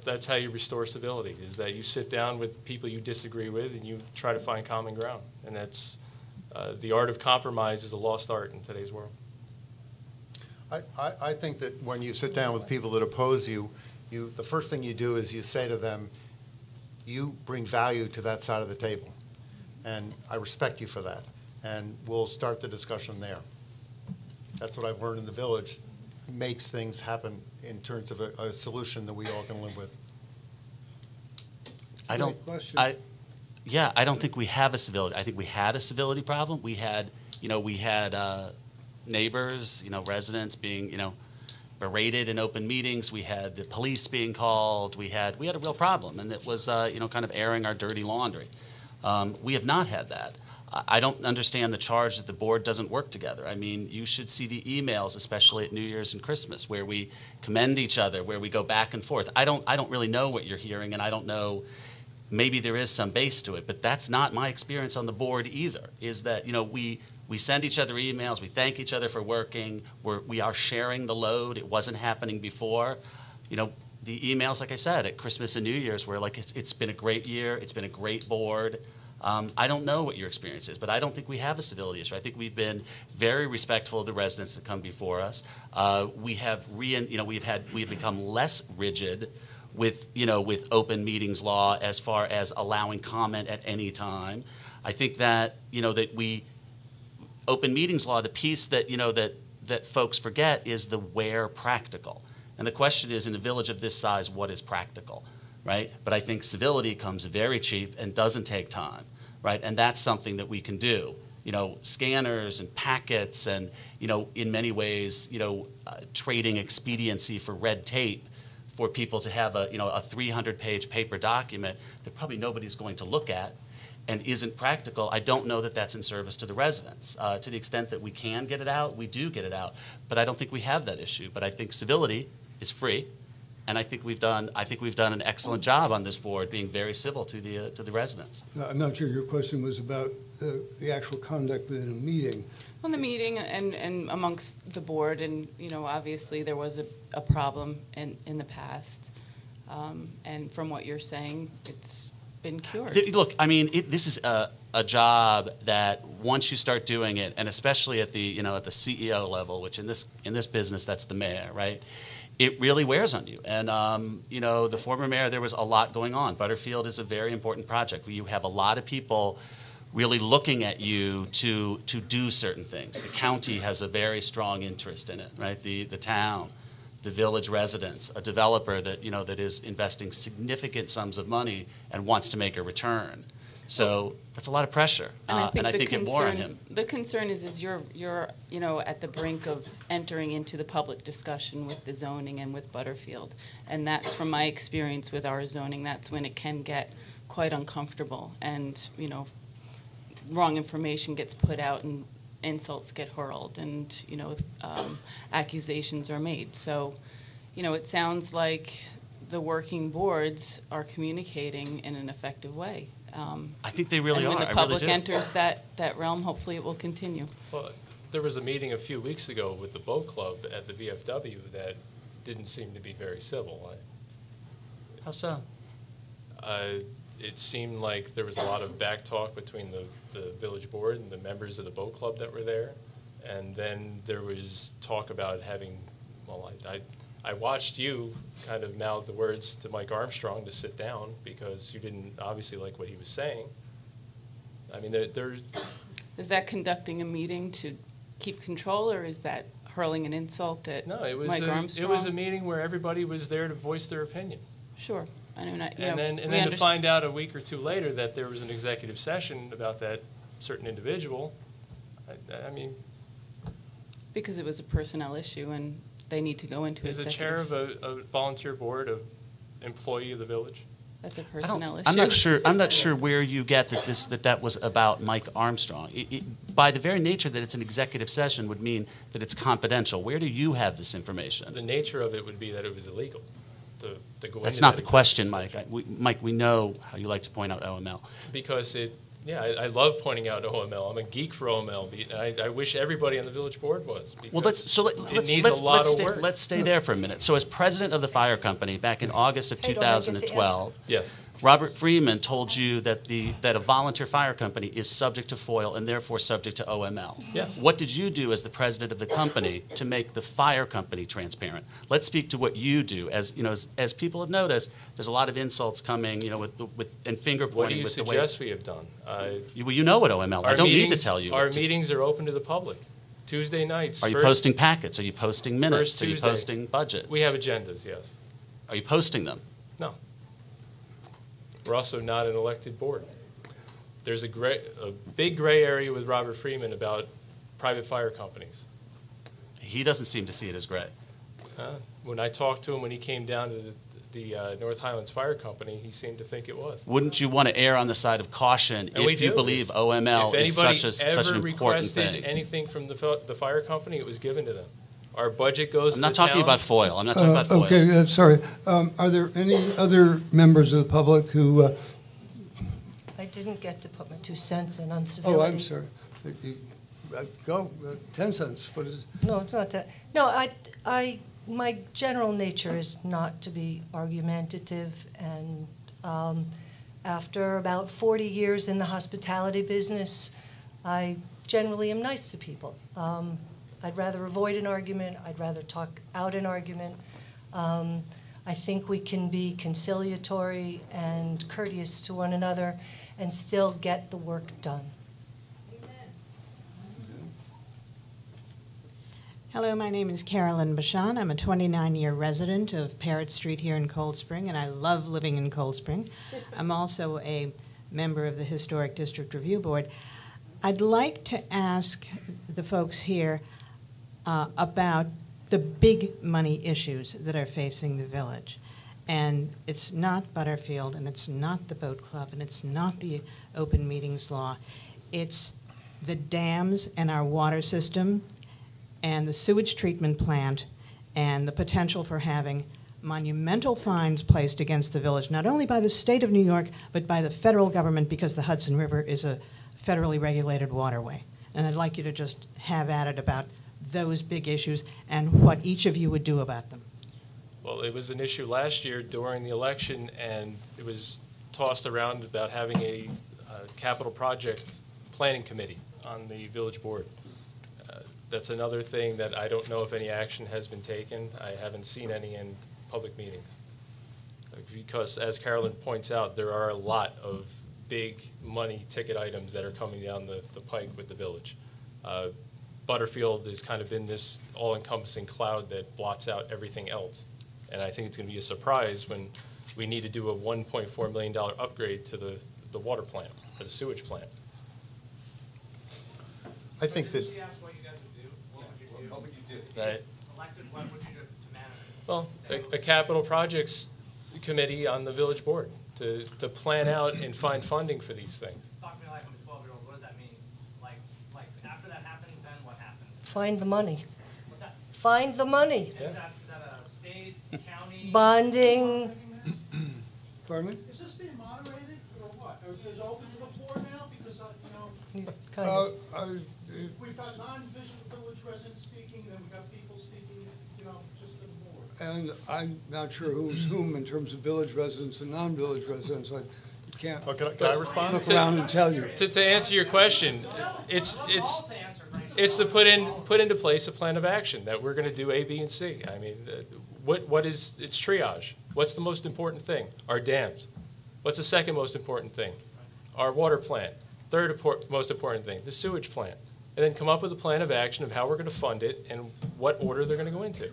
That's how you restore civility, is that you sit down with people you disagree with and you try to find common ground. And that's, the art of compromise is a lost art in today's world. I think that when you sit down with people that oppose you, the first thing you do is you say to them, you bring value to that side of the table. And I respect you for that. And we'll start the discussion there. That's what I've learned in the village, makes things happen in terms of a solution that we all can live with. I don't. Great question. I don't think we have a civility. I think we had a civility problem. We had neighbors, residents being, berated in open meetings. We had the police being called. We had a real problem, and it was, kind of airing our dirty laundry. We have not had that. I don't understand the charge that the board doesn't work together. I mean, you should see the emails, especially at New Year's and Christmas, where we commend each other, where we go back and forth. I don't really know what you're hearing, and I don't know. Maybe there is some base to it, but that's not my experience on the board either. Is that we send each other emails, we thank each other for working, we are sharing the load. It wasn't happening before. The emails, like I said, at Christmas and New Year's were like, it's been a great year, it's been a great board. I don't know what your experience is, but I don't think we have a civility issue. I think we've been very respectful of the residents that come before us. We have become less rigid with open meetings law as far as allowing comment at any time. I think that open meetings law, the piece that that folks forget is the where practical. And the question is, in a village of this size, what is practical, right? But I think civility comes very cheap and doesn't take time, right? And that's something that we can do. Scanners and packets and, in many ways, trading expediency for red tape for people to have a 300-page paper document that probably nobody's going to look at and isn't practical. I don't know that that's in service to the residents. To the extent that we can get it out, we do get it out. But I don't think we have that issue. But I think civility is free, and I think we've done an excellent job on this board, being very civil to the residents. No, I'm not sure your question was about the actual conduct within a meeting. On the meeting and amongst the board, and obviously there was a problem in the past, and from what you're saying, it's been cured. Look, I mean, this is a job that once you start doing it, and especially at the at the CEO level, which in this business that's the mayor, right? It really wears on you. And the former mayor, there was a lot going on. Butterfield is a very important project where you have a lot of people really looking at you to do certain things. The county has a very strong interest in it, right? The town, the village residents, a developer that that is investing significant sums of money and wants to make a return. So that's a lot of pressure, and I think it wore on him. The concern is you're at the brink of entering into the public discussion with the zoning and with Butterfield, and that's from my experience with our zoning. That's when it can get quite uncomfortable, and wrong information gets put out and insults get hurled, and accusations are made. So it sounds like the working boards are communicating in an effective way. I think they really and are. when the public enters that realm, hopefully it will continue. Well, there was a meeting a few weeks ago with the boat club at the VFW that didn't seem to be very civil. How so? It seemed like there was a lot of back talk between the village board and the members of the boat club that were there. And then there was talk about having, I watched you kind of mouth the words to Mike Armstrong to sit down because you didn't obviously like what he was saying. I mean, there's... Is that conducting a meeting to keep control, or is that hurling an insult at Mike Armstrong? It was a meeting where everybody was there to voice their opinion. Sure. And then to find out a week or two later that there was an executive session about that certain individual, I mean... Because it was a personnel issue and they need to go into executives. As a chair of a volunteer board, an employee of the village. That's a personnel issue. I'm not sure where you get that was about Mike Armstrong. By the very nature that it's an executive session would mean that it's confidential. Where do you have this information? The nature of it would be that it was illegal. That's not the question, Mike. Mike, we know how you like to point out OML. Because I love pointing out OML. I'm a geek for OML, and I wish everybody on the village board was. Well, let's stay there for a minute. So, as president of the fire company back in August of 2012, yes, Robert Freeman told you that a volunteer fire company is subject to FOIL and therefore subject to OML. Yes. What did you do as the president of the company to make the fire company transparent? Let's speak to what you do. As people have noticed, there's a lot of insults coming, and finger pointing. What do you with suggest we have done? You know what OML. I don't need to tell you. Our meetings are open to the public. Tuesday nights. Are you posting packets? Are you posting minutes? Are you posting budgets? We have agendas. Yes. Are you posting them? No. We're also not an elected board. There's a big gray area with Robert Freeman about private fire companies. He doesn't seem to see it as gray. When I talked to him when he came down to the North Highlands Fire Company, he seemed to think it was. Wouldn't you want to err on the side of caution if you believe OML is such an important thing? If anybody ever requested anything from the fire company, it was given to them. Our budget goes to the town. I'm not talking about FOIL. I'm not talking about FOIL. Okay, sorry. Are there any other members of the public who... I didn't get to put my 2 cents in on civility. Oh, I'm sorry. Go, 10 cents. What is it? No, it's not that. No, my general nature is not to be argumentative, and after about 40 years in the hospitality business, I generally am nice to people. I'd rather avoid an argument. I'd rather talk out an argument. I think we can be conciliatory and courteous to one another and still get the work done. Hello, my name is Carolyn Bashan. I'm a 29-year resident of Parrott Street here in Cold Spring, and I love living in Cold Spring. I'm also a member of the Historic District Review Board. I'd like to ask the folks here about the big money issues that are facing the village. And it's not Butterfield, and it's not the boat club, and it's not the open meetings law. It's the dams and our water system and the sewage treatment plant and the potential for having monumental fines placed against the village, not only by the state of New York, but by the federal government, because the Hudson River is a federally regulated waterway. And I'd like you to just have at it about those big issues and what each of you would do about them. Well, it was an issue last year during the election, and it was tossed around about having a capital project planning committee on the village board. That's another thing that I don't know if any action has been taken. I haven't seen any in public meetings. Because, as Carolyn points out, there are a lot of big money ticket items that are coming down the pike with the village. Butterfield has kind of been this all-encompassing cloud that blots out everything else. And I think it's going to be a surprise when we need to do a $1.4 million upgrade to the water plant, or the sewage plant. I think that, She asked what you guys would do. What would you do? Right. Elected, what would you do to manage it? Well, a capital projects committee on the village board to plan out and find funding for these things. Talk to me like I'm a 12-year-old. What does that mean? Like after that happens, then what happens? Find the money. What's that? Find the money. Yeah. Is that a state, county? Bonding. Pardon me? Is this being moderated or what? Or is it open to the floor now? Because, Kind of. we've got non-village village residents speaking, then we've got people speaking, just to the board. And I'm not sure who's whom in terms of village residents and non-village residents. I can't oh, can I respond? look around and tell you. To answer your question, it's to put into place a plan of action that we're going to do A, B, and C. I mean, what is it's triage? What's the most important thing? Our dams. What's the second most important thing? Our water plant. Third most important thing, the sewage plant. And then come up with a plan of action of how we're going to fund it and what order they're going to go into.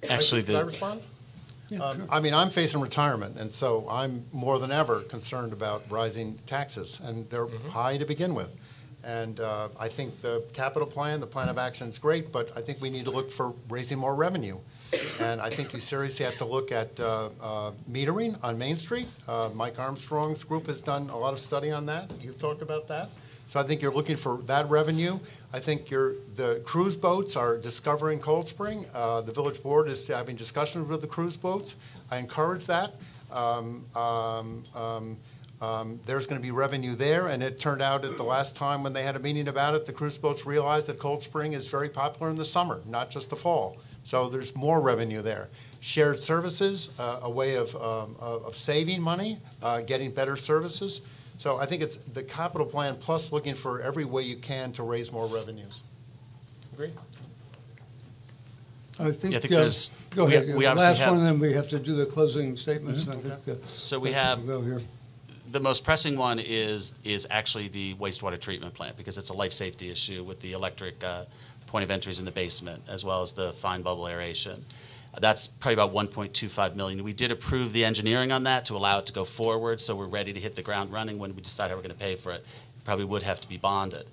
Actually, Can I respond? Yeah, sure. I mean, I'm facing retirement, and so I'm more than ever concerned about rising taxes, and they're high to begin with. And I think the capital plan, the plan of action is great, but I think we need to look for raising more revenue. And I think you seriously have to look at metering on Main Street. Mike Armstrong's group has done a lot of study on that. You've talked about that. So I think you're looking for that revenue. I think the cruise boats are discovering Cold Spring. The village board is having discussions with the cruise boats. I encourage that. There's going to be revenue there, and it turned out at the last time when they had a meeting about it, the cruise boats realized that Cold Spring is very popular in the summer, not just the fall. So there's more revenue there. Shared services, a way of saving money, getting better services. So I think it's the capital plan plus looking for every way you can to raise more revenues. Agree? I think, Yeah, I think there's- go ahead. we The obviously last have- one, then we have to do the closing statements. And I think So we have we'll go here. the most pressing one is actually the wastewater treatment plant, because it's a life safety issue with the electric point of entries in the basement, as well as the fine bubble aeration. That's probably about $1.25 million. We did approve the engineering on that to allow it to go forward, so we're ready to hit the ground running when we decide how we're going to pay for it. It probably would have to be bonded.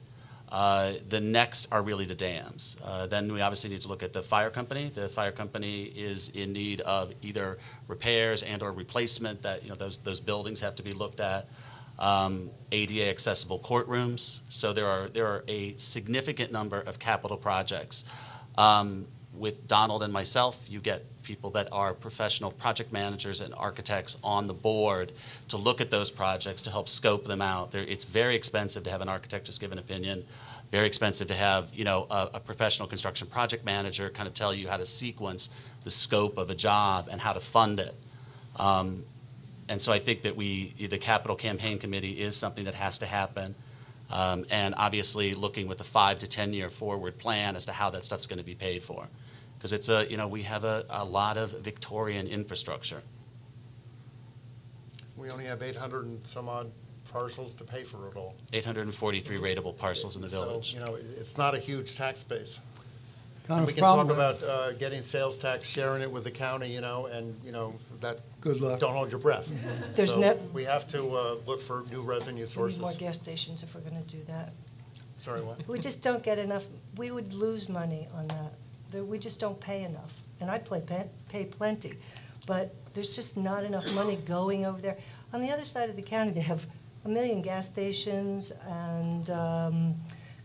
The next are really the dams. Then we obviously need to look at the fire company. The fire company is in need of either repairs and or replacement. That those buildings have to be looked at. ADA accessible courtrooms. So there are a significant number of capital projects. With Donald and myself, you get people that are professional project managers and architects on the board to look at those projects, to help scope them out. It's very expensive to have an architect just give an opinion, very expensive to have a professional construction project manager kind of tell you how to sequence the scope of a job and how to fund it. And so I think that the capital campaign committee is something that has to happen. And obviously looking with a 5 to 10 year forward plan as to how that stuff's going to be paid for. Because it's we have a lot of Victorian infrastructure. We only have 800 and some odd parcels to pay for it all. 843 rateable parcels in the village. So, it's not a huge tax base. Kind of We can problem. talk about getting sales tax, sharing it with the county, and that. Good luck. Don't hold your breath. There's So no- we have to look for new revenue We need sources. more gas stations if we're going to do that. Sorry, what? We just don't get enough, we would lose money on that. we just don't pay enough. And I pay plenty, but there's just not enough money going over there. On the other side of the county, they have a million gas stations and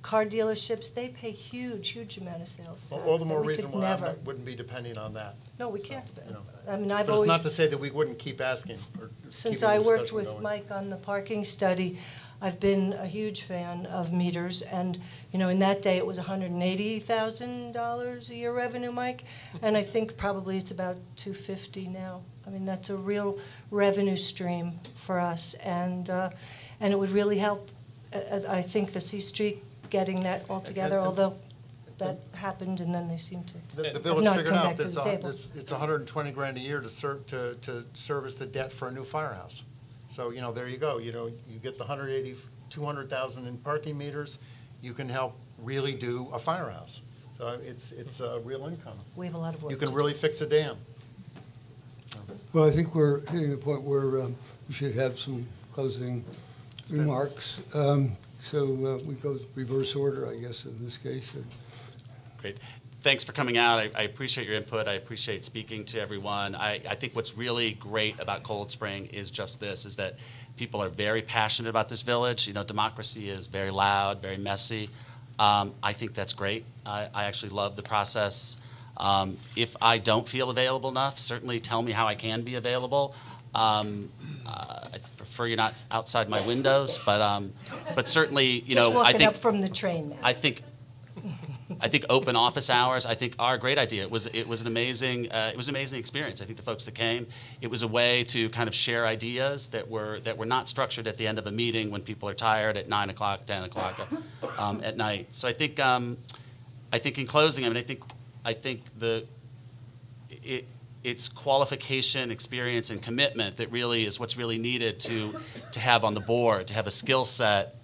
car dealerships. They pay huge amount of sales tax. All the more that we reason could why never. I wouldn't be depending on that. No, we can't. You know. I mean, I've But it's always. not to say that we wouldn't keep asking or Since keeping the I worked discussion with going. Mike on the parking study, I've been a huge fan of meters, and, you know, in that day, it was $180,000 a year revenue, Mike, and I think probably it's about $250 now. I mean, that's a real revenue stream for us, and it would really help, I think, the C Street getting that all together, although that happened, and then they seem to The have village not figured come out back to that the table. it's 120 grand a year to service the debt for a new firehouse. So, you know, there you go. You know, you get the 200,000 in parking meters, you can help really do a firehouse. So it's a real income. We have a lot of work You to can do. really fix a dam. Well, I think we're hitting the point where we should have some closing remarks. So we go reverse order, I guess, in this case. Great. Thanks for coming out. I appreciate your input. I appreciate speaking to everyone. I think what's really great about Cold Spring is just this, is that people are very passionate about this village. You know, democracy is very loud, very messy. I think that's great. I actually love the process. If I don't feel available enough, certainly tell me how I can be available. I prefer you're not outside my windows, but certainly, you know, Just walking up from the train now. I think open office hours, I think, are a great idea. It was an amazing experience. I think the folks that came, it was a way to kind of share ideas that were not structured at the end of a meeting when people are tired at 9 o'clock, 10 o'clock at night. So I think in closing, I mean, I think it's qualification, experience, and commitment that really is what's really needed to have on the board, to have a skill set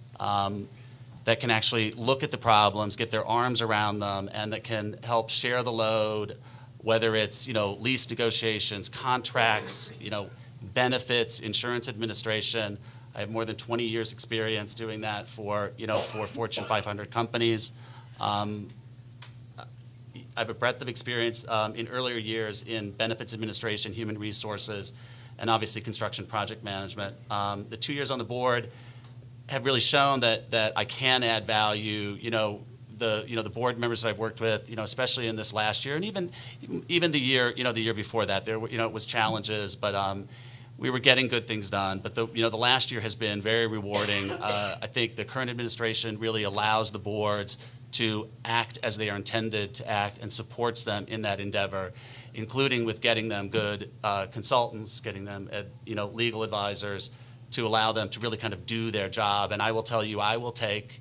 that can actually look at the problems, get their arms around them, and that can help share the load, whether it's, you know, lease negotiations, contracts, you know, benefits, insurance administration. I have more than 20 years experience doing that for Fortune 500 companies. I have a breadth of experience in earlier years in benefits administration, human resources, and obviously construction project management. The 2 years on the board have really shown that I can add value. The board members that I've worked with, especially in this last year, and even the year before that, there were, it was challenges, but we were getting good things done. But the last year has been very rewarding. I think the current administration really allows the boards to act as they are intended to act and supports them in that endeavor, including with getting them good consultants, getting them legal advisors, to allow them to really kind of do their job. And I will tell you, I will take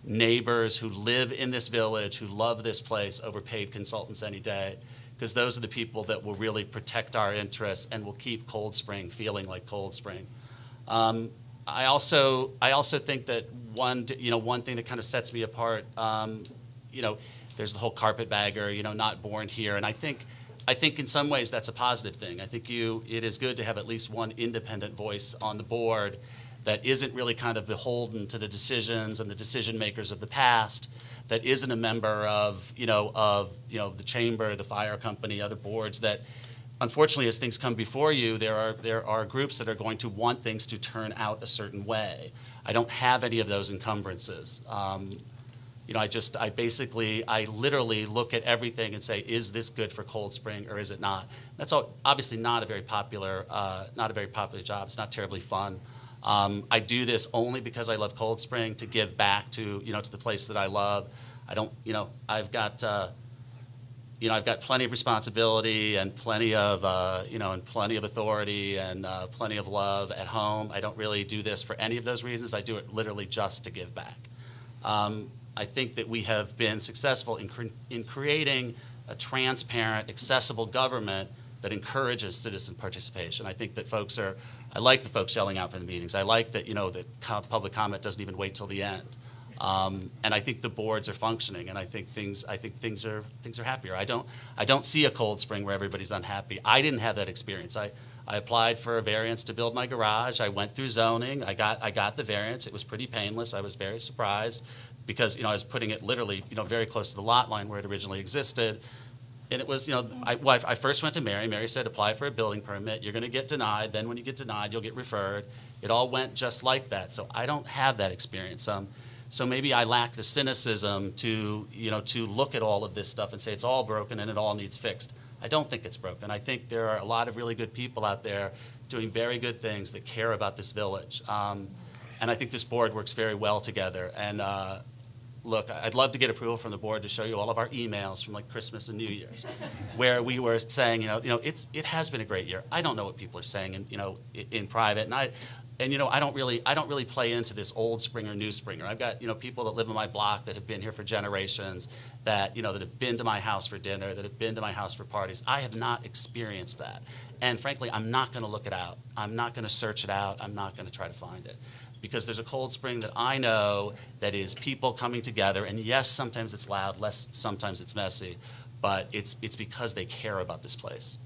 neighbors who live in this village, who love this place, over paid consultants any day, because those are the people that will really protect our interests and will keep Cold Spring feeling like Cold Spring. I also think that one thing that kind of sets me apart, there's the whole carpetbagger, not born here, and I think in some ways that's a positive thing. I think it is good to have at least one independent voice on the board that isn't really kind of beholden to the decisions and the decision makers of the past, that isn't a member of the chamber, the fire company, other boards. That unfortunately, as things come before you, there are groups that are going to want things to turn out a certain way. I don't have any of those encumbrances. I literally look at everything and say, is this good for Cold Spring or is it not? That's obviously not a very popular job. It's not terribly fun. I do this only because I love Cold Spring, to give back to the place that I love. I've got plenty of responsibility and plenty of authority and plenty of love at home. I don't really do this for any of those reasons. I do it literally just to give back. I think that we have been successful in creating a transparent, accessible government that encourages citizen participation. I think that I like the folks yelling out from the meetings. I like that, that public comment doesn't even wait till the end. And I think the boards are functioning, and I think things are happier. I don't see a Cold Spring where everybody's unhappy. I didn't have that experience. I applied for a variance to build my garage. I went through zoning. I got the variance. It was pretty painless. I was very surprised because, I was putting it literally, very close to the lot line where it originally existed. And it was, I first went to Mary. Mary said, apply for a building permit. You're going to get denied. Then when you get denied, you'll get referred. It all went just like that. So I don't have that experience. So maybe I lack the cynicism to look at all of this stuff and say it's all broken and it all needs fixed. I don't think it's broken. I think there are a lot of really good people out there doing very good things that care about this village. And I think this board works very well together. And look, I'd love to get approval from the board to show you all of our emails from like Christmas and New Year's, where we were saying, it has been a great year. I don't know what people are saying, in private, and I don't really play into this old Springer, new Springer. I've got people that live in my block that have been here for generations, that that have been to my house for dinner, that have been to my house for parties. I have not experienced that, and frankly, I'm not going to look it out. I'm not going to search it out. I'm not going to try to find it. Because there's a Cold Spring that I know that is people coming together, and yes, sometimes it's loud, sometimes it's messy, but it's because they care about this place.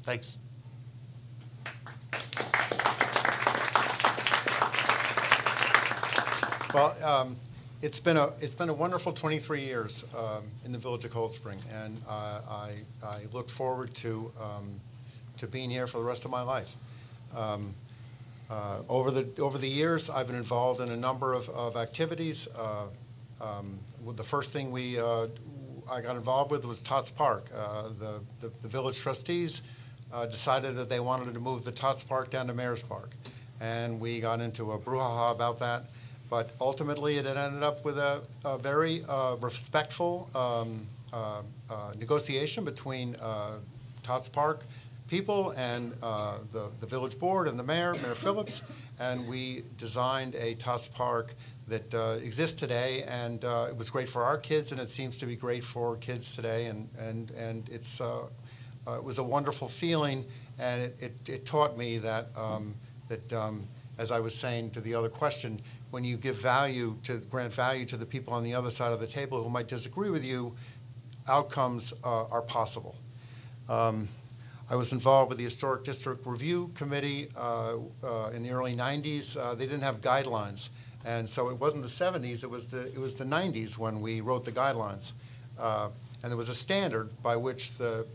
Thanks. Well, it's been a wonderful 23 years in the village of Cold Spring, and I look forward to being here for the rest of my life. Over the years, I've been involved in a number of activities. The first thing I got involved with was Tots Park. The village trustees decided that they wanted to move the Tots Park down to Mayor's Park, and we got into a brouhaha about that. But ultimately, it ended up with a very respectful negotiation between Tots Park people and the village board and the Mayor Phillips, and we designed a Tots Park that exists today, and it was great for our kids, and it seems to be great for kids today, and it was a wonderful feeling, and it taught me that as I was saying to the other question, when you grant value to the people on the other side of the table who might disagree with you, outcomes are possible. I was involved with the Historic District Review Committee in the early 90s. They didn't have guidelines, and so it wasn't the 70s, it was the 90s when we wrote the guidelines. And there was a standard by which the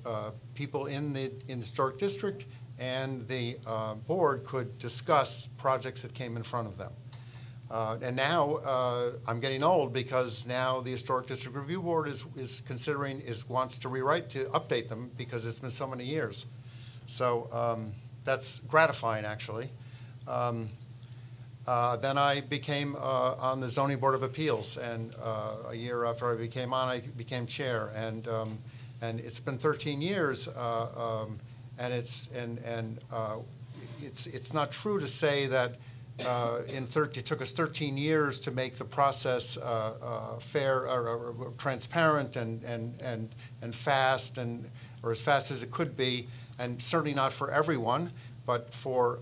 people in the Historic District and the board could discuss projects that came in front of them. And now I'm getting old because now the Historic District Review Board wants to update them because it's been so many years. So that's gratifying, actually. Then I became on the Zoning Board of Appeals, and a year after I became on, I became chair, and it's been 13 years, and it's not true to say that. It took us 13 years to make the process fair or transparent and fast, or as fast as it could be, and certainly not for everyone, but for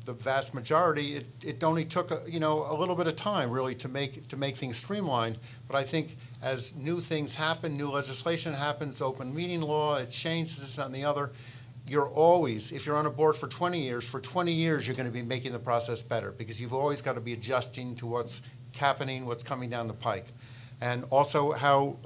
the vast majority, it only took a little bit of time really to make things streamlined. But I think as new things happen, new legislation happens, open meeting law, it changes this and the other. You're always, if you're on a board for 20 years, you're going to be making the process better because you've always got to be adjusting to what's happening, what's coming down the pike. And also how,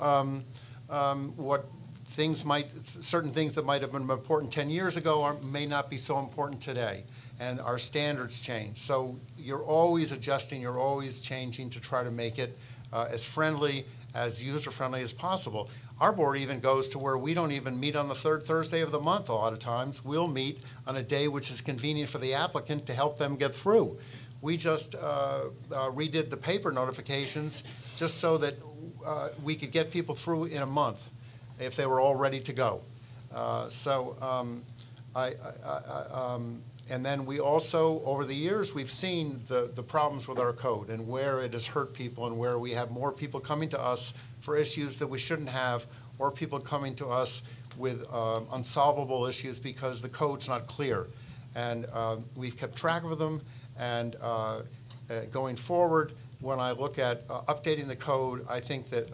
certain things that might have been important 10 years ago may not be so important today. And our standards change. So you're always adjusting, you're always changing to try to make it as friendly, as user-friendly as possible. Our board even goes to where we don't even meet on the third Thursday of the month a lot of times. We'll meet on a day which is convenient for the applicant to help them get through. We just redid the paper notifications just so that we could get people through in a month if they were all ready to go. And then we also, over the years, we've seen the problems with our code and where it has hurt people and where we have more people coming to us for issues that we shouldn't have, or people coming to us with unsolvable issues because the code's not clear. And we've kept track of them, and going forward, when I look at updating the code, I think that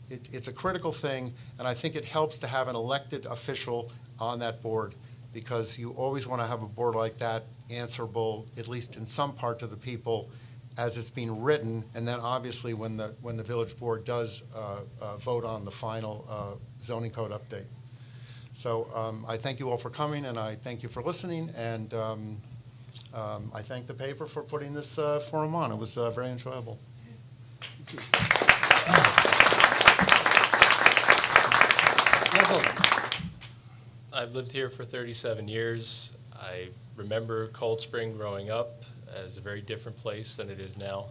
it's a critical thing, and I think it helps to have an elected official on that board. because you always want to have a board like that answerable, at least in some part, to the people as it's being written, and then obviously when the village board does vote on the final zoning code update. So I thank you all for coming, and I thank you for listening, and I thank the paper for putting this forum on. It was very enjoyable. I've lived here for 37 years. I remember Cold Spring growing up as a very different place than it is now.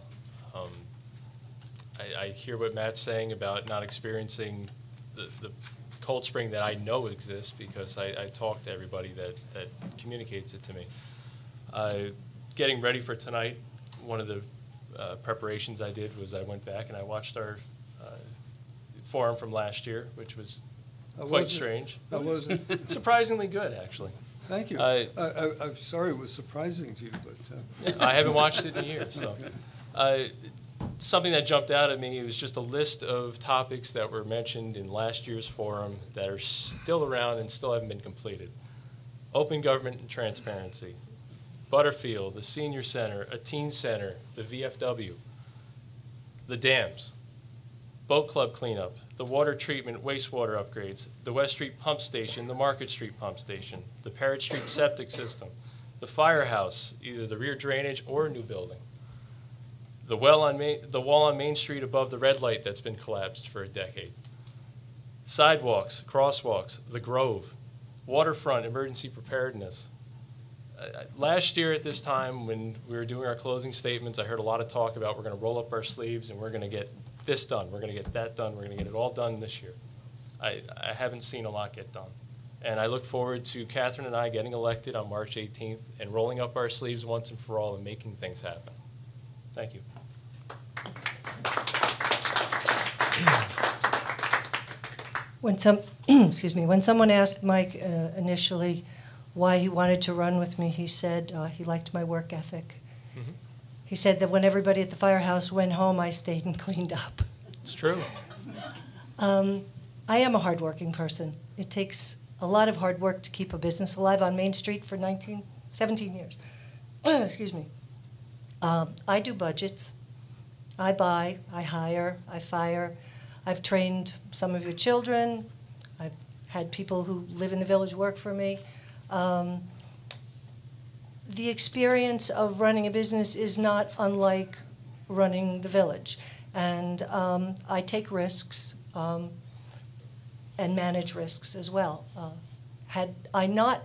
I hear what Matt's saying about not experiencing the Cold Spring that I know exists, because I talk to everybody that communicates it to me. Getting ready for tonight, one of the preparations I did was I went back and I watched our forum from last year, which was quite strange. How was it? Surprisingly good, actually. Thank you. I'm sorry it was surprising to you, but... I haven't watched it in years. So, something that jumped out at me, it was just a list of topics that were mentioned in last year's forum that are still around and still haven't been completed. Open government and transparency, Butterfield, the senior center, a teen center, the VFW, the dams, boat club cleanup, the water treatment, wastewater upgrades, the West Street pump station, the Market Street pump station, the Parrott Street septic system, the firehouse, either the rear drainage or a new building, the wall on Main Street above the red light that's been collapsed for a decade, sidewalks, crosswalks, the Grove, waterfront emergency preparedness. Last year at this time, when we were doing our closing statements, I heard a lot of talk about we're going to roll up our sleeves and we're going to get this done, we're going to get that done, we're going to get it all done this year. I haven't seen a lot get done. And I look forward to Catherine and I getting elected on March 18th and rolling up our sleeves once and for all and making things happen. Thank you. When when someone asked Mike initially why he wanted to run with me, he said he liked my work ethic. Mm-hmm. He said that when everybody at the firehouse went home, I stayed and cleaned up. It's true. I am a hardworking person. It takes a lot of hard work to keep a business alive on Main Street for 17 years. Excuse me. I do budgets. I buy, I hire, I fire. I've trained some of your children. I've had people who live in the village work for me. The experience of running a business is not unlike running the village. And I take risks and manage risks as well. Had I not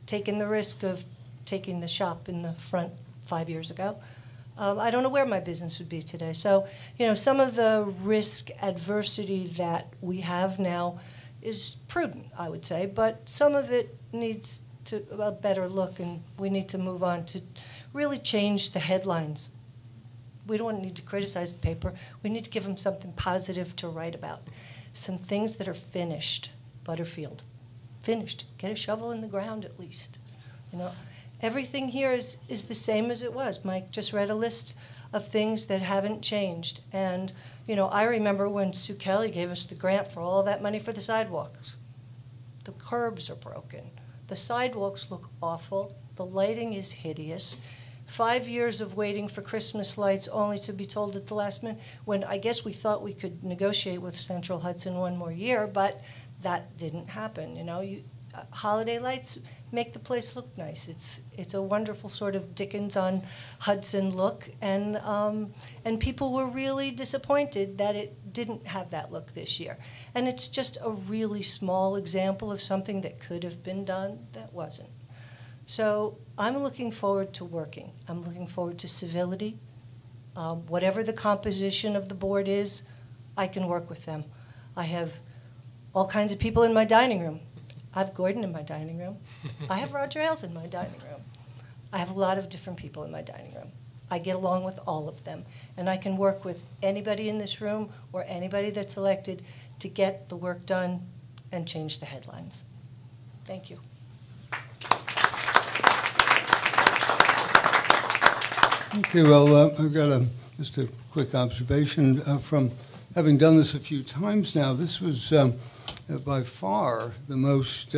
taken the risk of taking the shop in the front 5 years ago, I don't know where my business would be today. So, some of the risk adversity that we have now is prudent, I would say, but some of it needs a better look, and we need to move on to really change the headlines. We don't need to criticize the paper. We need to give them something positive to write about. Some things that are finished. Butterfield, finished. Get a shovel in the ground at least. Everything here is the same as it was. Mike just read a list of things that haven't changed. And, I remember when Sue Kelly gave us the grant for all that money for the sidewalks. The curbs are broken. The sidewalks look awful. The lighting is hideous. 5 years of waiting for Christmas lights only to be told at the last minute, when I guess we thought we could negotiate with Central Hudson one more year, but that didn't happen. Holiday lights make the place look nice. It's a wonderful sort of Dickens on Hudson look, and people were really disappointed that it didn't have that look this year. And it's just a really small example of something that could have been done that wasn't. So I'm looking forward to working. I'm looking forward to civility. Whatever the composition of the board is, I can work with them. I have all kinds of people in my dining room. I have Gordon in my dining room. I have Roger Ailes in my dining room. I have a lot of different people in my dining room. I get along with all of them. And I can work with anybody in this room or anybody that's elected to get the work done and change the headlines. Thank you. Okay, well, I've got just a quick observation from having done this a few times now. This was by far the most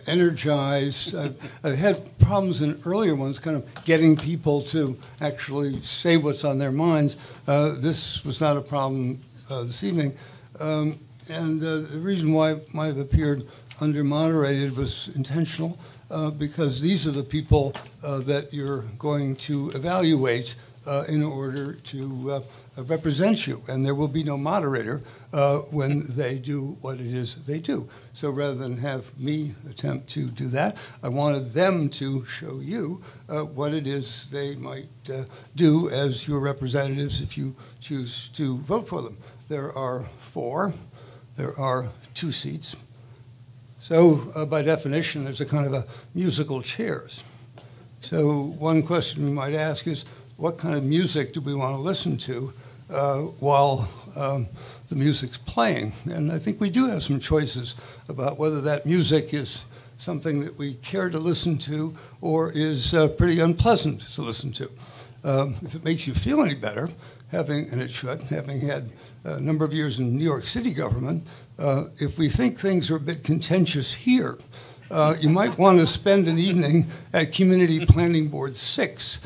energized. I've had problems in earlier ones kind of getting people to actually say what's on their minds. This was not a problem this evening. And the reason why it might have appeared under-moderated was intentional, because these are the people that you're going to evaluate in order to represent you. And there will be no moderator when they do what it is they do. So rather than have me attempt to do that, I wanted them to show you what it is they might do as your representatives if you choose to vote for them. There are 4. There are 2 seats. So by definition, there's a kind of a musical chairs. So one question we might ask is, what kind of music do we want to listen to while the music's playing? And I think we do have some choices about whether that music is something that we care to listen to or is pretty unpleasant to listen to. If it makes you feel any better, and it should, having had a number of years in New York City government, if we think things are a bit contentious here, you might want to spend an evening at Community Planning Board 6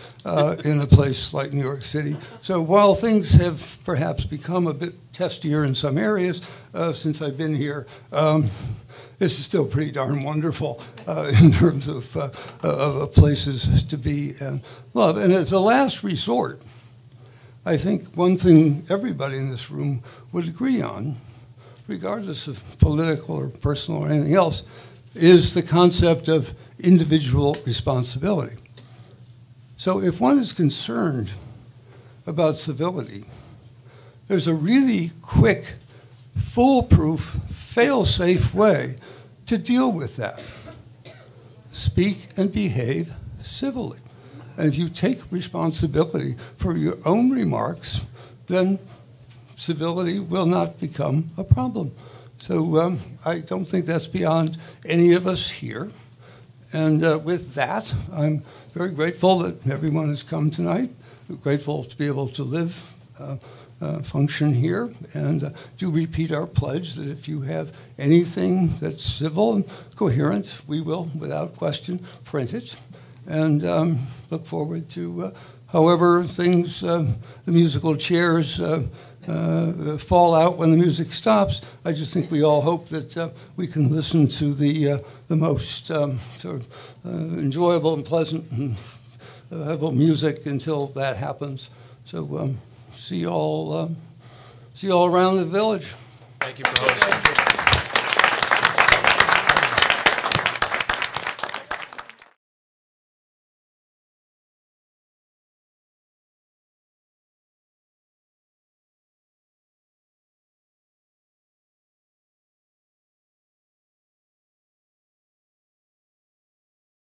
in a place like New York City. So while things have perhaps become a bit testier in some areas since I've been here, this is still pretty darn wonderful in terms of places to be and love. And as a last resort, I think one thing everybody in this room would agree on, regardless of political or personal or anything else, is the concept of individual responsibility. So if one is concerned about civility, there's a really quick, foolproof, fail-safe way to deal with that. Speak and behave civilly. And if you take responsibility for your own remarks, then civility will not become a problem. So I don't think that's beyond any of us here. And with that, I'm very grateful that everyone has come tonight. I'm grateful to be able to live, function here. And do repeat our pledge that if you have anything that's civil and coherent, we will, without question, print it. And look forward to however things, the musical chairs fall out when the music stops. I just think we all hope that we can listen to the most sort of enjoyable and pleasant and music until that happens. So see you all around the village. Thank you for hosting.